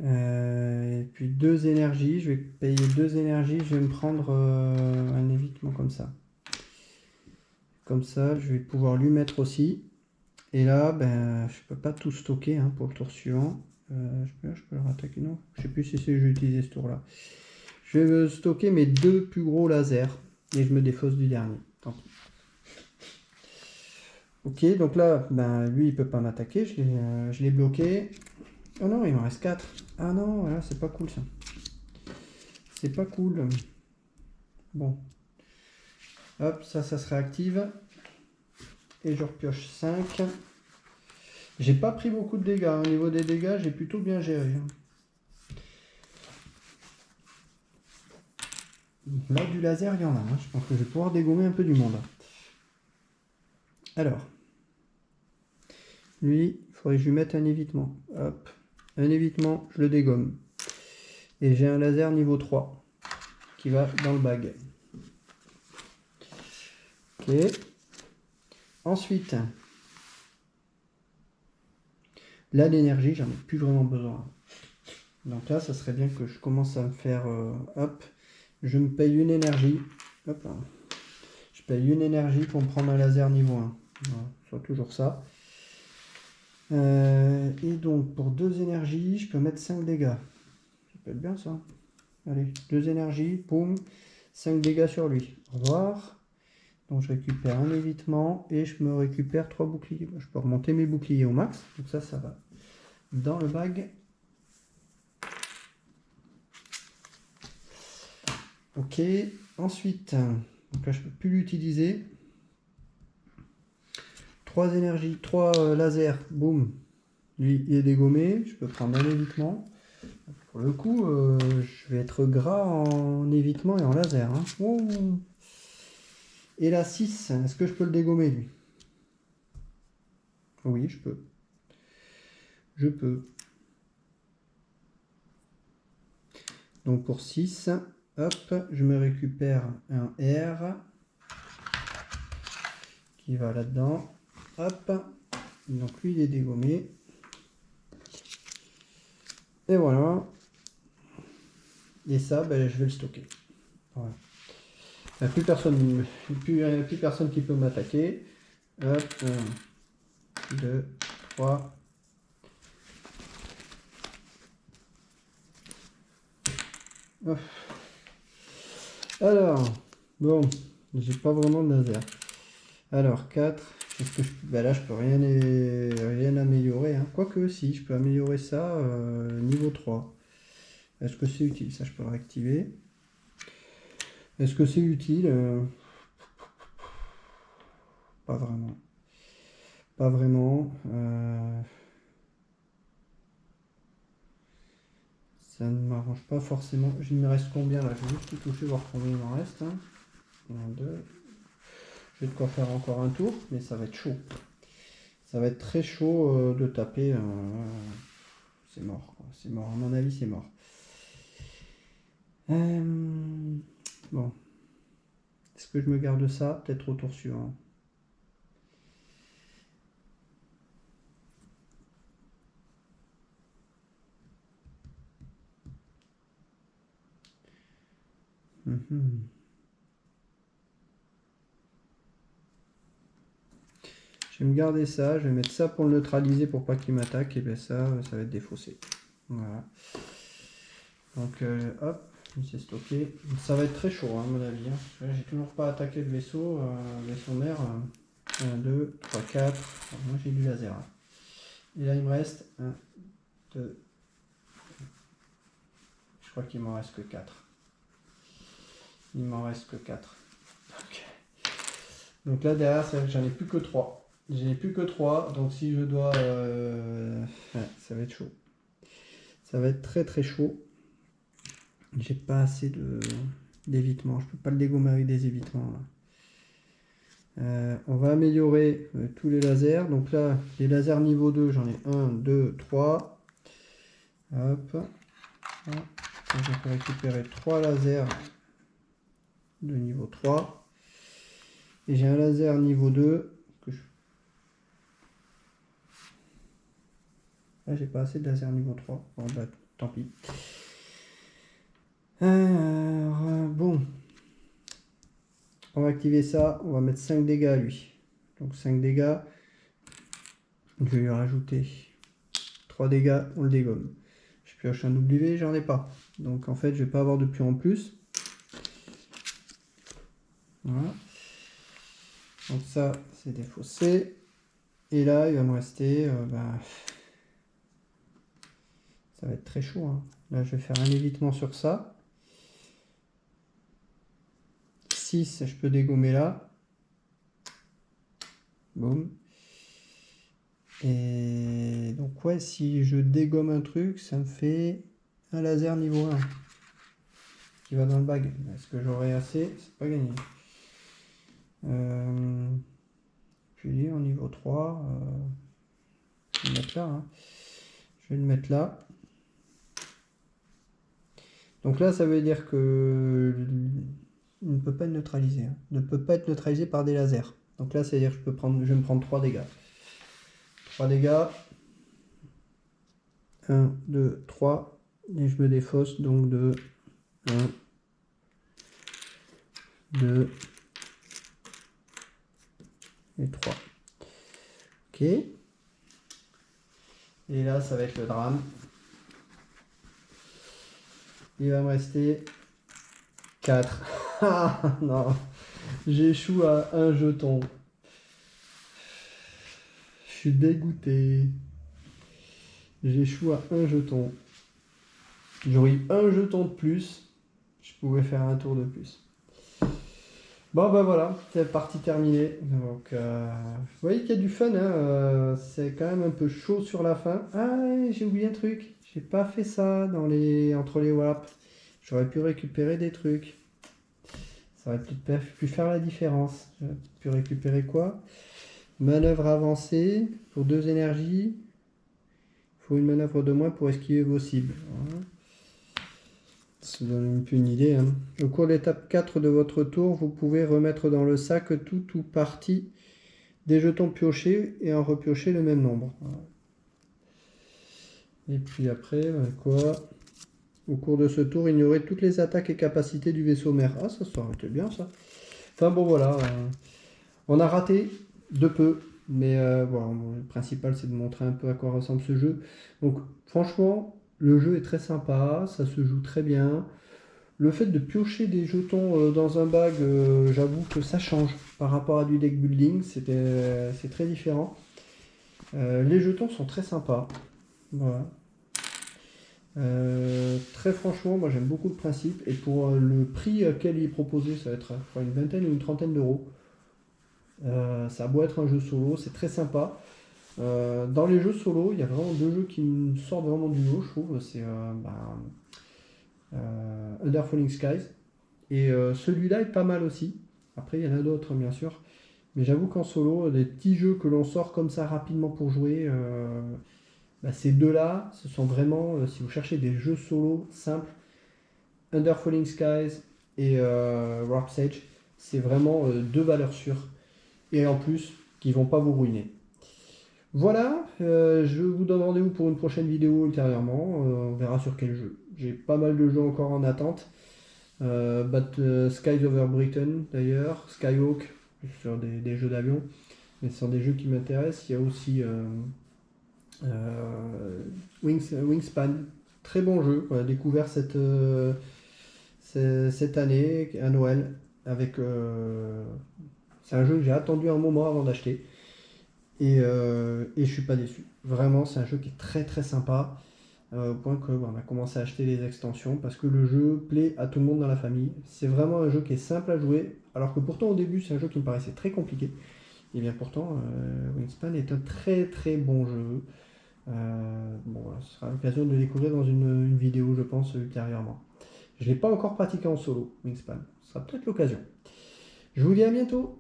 Et puis 2 énergies, je vais payer 2 énergies, je vais me prendre un évitement comme ça. Comme ça, je vais pouvoir lui mettre aussi. Et là, ben, je peux pas tout stocker hein, pour le tour suivant. Je peux le rattaquer, non? Je sais plus si c'est je vais utiliser ce tour-là. Je vais stocker mes 2 plus gros lasers et je me défausse du dernier. Tant pis. Ok, donc là, ben, lui, il peut pas m'attaquer, je l'ai bloqué. Oh non, il m'en reste 4. Ah non, voilà, c'est pas cool ça. C'est pas cool. Bon. Hop, ça se réactive. Et je repioche 5. J'ai pas pris beaucoup de dégâts. Au niveau des dégâts, j'ai plutôt bien géré. Là, du laser, il y en a. Hein. Je pense que je vais pouvoir dégommer un peu du monde. Alors. Lui, il faudrait que je lui mette un évitement. Hop, un évitement, je le dégomme. Et j'ai un laser niveau 3 qui va dans le bag. Ok. Ensuite, là, l'énergie, j'en ai plus vraiment besoin. Donc là, ça serait bien que je commence à me faire... hop, je me paye une énergie. Hop là. Je paye une énergie pour me prendre un laser niveau 1. Voilà, soit toujours ça. Et donc, pour 2 énergies, je peux mettre 5 dégâts. Ça peut être bien ça. Allez, 2 énergies, boum, 5 dégâts sur lui. Au revoir. Donc je récupère un évitement et je me récupère 3 boucliers. Je peux remonter mes boucliers au max. Donc ça va dans le bag. Ok, ensuite, donc là je peux plus l'utiliser. 3 énergies, 3 lasers, boum. Lui il est dégommé. Je peux prendre un évitement. Pour le coup, je vais être gras en évitement et en laser. Hein. Oh. Et la 6, est-ce que je peux le dégommer lui? Oui, je peux. Je peux. Donc pour 6, hop, je me récupère un R qui va là-dedans. Hop. Donc lui il est dégommé. Et voilà. Et ça, ben, je vais le stocker. Voilà. Il n'y a plus personne qui peut m'attaquer. Hop, 1, 2, 3. Hop. Alors, bon, j'ai pas vraiment de laser. Alors, 4. Est-ce que ben là, je peux rien améliorer. Hein. Quoique, si, je peux améliorer ça niveau 3. Est-ce que c'est utile? Ça, je peux le réactiver. Est-ce que c'est utile? Pas vraiment. Pas vraiment. Ça ne m'arrange pas forcément. Il me reste combien là? Je vais juste tout toucher, voir combien il m'en reste. 1, 2. J'ai de quoi faire encore un tour, mais ça va être chaud. Ça va être très chaud de taper. C'est mort. C'est mort. À mon avis, c'est mort. Bon. Est-ce que je me garde ça? Peut-être au tour suivant. Je vais me garder ça, je vais mettre ça pour le neutraliser pour pas qu'il m'attaque, et bien ça va être défaussé. Voilà. Donc hop, il s'est stocké. Ça va être très chaud hein, à mon avis. Hein. J'ai toujours pas attaqué le vaisseau mère. 1, 2, 3, 4. Moi j'ai du laser. Là. Et là il me reste 1, 2. Je crois qu'il m'en reste que 4. Il m'en reste que 4. Donc là derrière, j'en ai plus que 3. J'en ai plus que 3, donc si je dois... ça va être chaud. Ça va être très très chaud. J'ai pas assez d'évitement. Je peux pas le dégommer avec des évitements. Là. On va améliorer tous les lasers. Donc là, les lasers niveau 2, j'en ai 1, 2, 3. Hop. Je peux récupérer 3 lasers de niveau 3. Et j'ai un laser niveau 2 que je... Là, j'ai pas assez de laser niveau 3. Bon, bah, tant pis. Bon. On va activer ça. On va mettre 5 dégâts à lui. Donc 5 dégâts. Je vais lui rajouter 3 dégâts. On le dégomme. Je pioche un W, j'en ai pas. Donc en fait, je vais pas avoir de pion en plus. Voilà. Donc ça, c'est défaussé. Et là, il va me rester... ça va être très chaud. Hein. Là, je vais faire un évitement sur ça. 6, je peux dégommer là. Boum. Et donc ouais, si je dégomme un truc, ça me fait un laser niveau 1 qui va dans le bag. Est-ce que j'aurai assez? C'est pas gagné. Puis en niveau 3... Je vais le mettre là. Hein. Je vais le mettre là. Donc là, ça veut dire que il ne peut pas être neutralisé. Hein. Ne peut pas être neutralisé par des lasers. Donc là, c'est-à-dire que je vais me prendre 3 dégâts. 3 dégâts. 1, 2, 3. Et je me défausse donc de 1, 2 et 3. Ok. Et là, ça va être le drame. Il va me rester 4. Ah non, j'échoue à un jeton. Je suis dégoûté. J'échoue à un jeton. J'aurais eu un jeton de plus. Je pouvais faire un tour de plus. Bon ben voilà, c'est partie terminée. Donc vous voyez qu'il y a du fun, hein, c'est quand même un peu chaud sur la fin. Ah j'ai oublié un truc, j'ai pas fait ça entre les warps. J'aurais pu récupérer des trucs. Ça aurait peut-être pu faire la différence. J'aurais pu récupérer quoi? Manœuvre avancée pour 2 énergies. Il faut une manœuvre de moins pour esquiver vos cibles. Voilà. Ça donne un peu une idée. Hein. Au cours de l'étape 4 de votre tour, vous pouvez remettre dans le sac tout ou partie des jetons piochés et en repiocher le même nombre. Voilà. Et puis après, quoi? Au cours de ce tour, ignorez toutes les attaques et capacités du vaisseau mère. Ah, ça aurait été bien ça. Enfin bon, voilà. On a raté de peu. Mais bon, le principal, c'est de montrer un peu à quoi ressemble ce jeu. Donc franchement, le jeu est très sympa. Ça se joue très bien. Le fait de piocher des jetons dans un bag, j'avoue que ça change par rapport à du deck building, c'est très différent. Les jetons sont très sympas. Voilà. Très franchement, moi j'aime beaucoup le principe. Et pour le prix auquel il est proposé, ça va être une vingtaine ou une trentaine d'euros. Ça a beau être un jeu solo, c'est très sympa. Dans les jeux solo, il y a vraiment 2 jeux qui me sortent vraiment du lot, je trouve. C'est Under Falling Skies. Et celui-là est pas mal aussi. Après, il y en a d'autres, bien sûr. Mais j'avoue qu'en solo, des petits jeux que l'on sort comme ça rapidement pour jouer, ces deux-là, ce sont vraiment, si vous cherchez des jeux solo simples, Under Falling Skies et Warp's Edge, c'est vraiment 2 valeurs sûres. Et en plus, qui vont pas vous ruiner. Voilà, je vous donne rendez-vous pour une prochaine vidéo ultérieurement. On verra sur quel jeu. J'ai pas mal de jeux encore en attente. Skies Over Britain d'ailleurs, Skyhawk sur des jeux d'avion, mais ce sont des jeux qui m'intéressent. Il y a aussi Wingspan, très bon jeu, qu'on a découvert cette année à Noël. C'est un jeu que j'ai attendu un moment avant d'acheter et je suis pas déçu. Vraiment, c'est un jeu qui est très très sympa. Au point qu'on a commencé à acheter les extensions parce que le jeu plaît à tout le monde dans la famille. C'est vraiment un jeu qui est simple à jouer, alors que pourtant au début c'est un jeu qui me paraissait très compliqué. Et bien pourtant, Wingspan est un très très bon jeu. Voilà, ce sera l'occasion de le découvrir dans une vidéo, je pense, ultérieurement. Je ne l'ai pas encore pratiqué en solo, Wingspan. Ce sera peut-être l'occasion. Je vous dis à bientôt.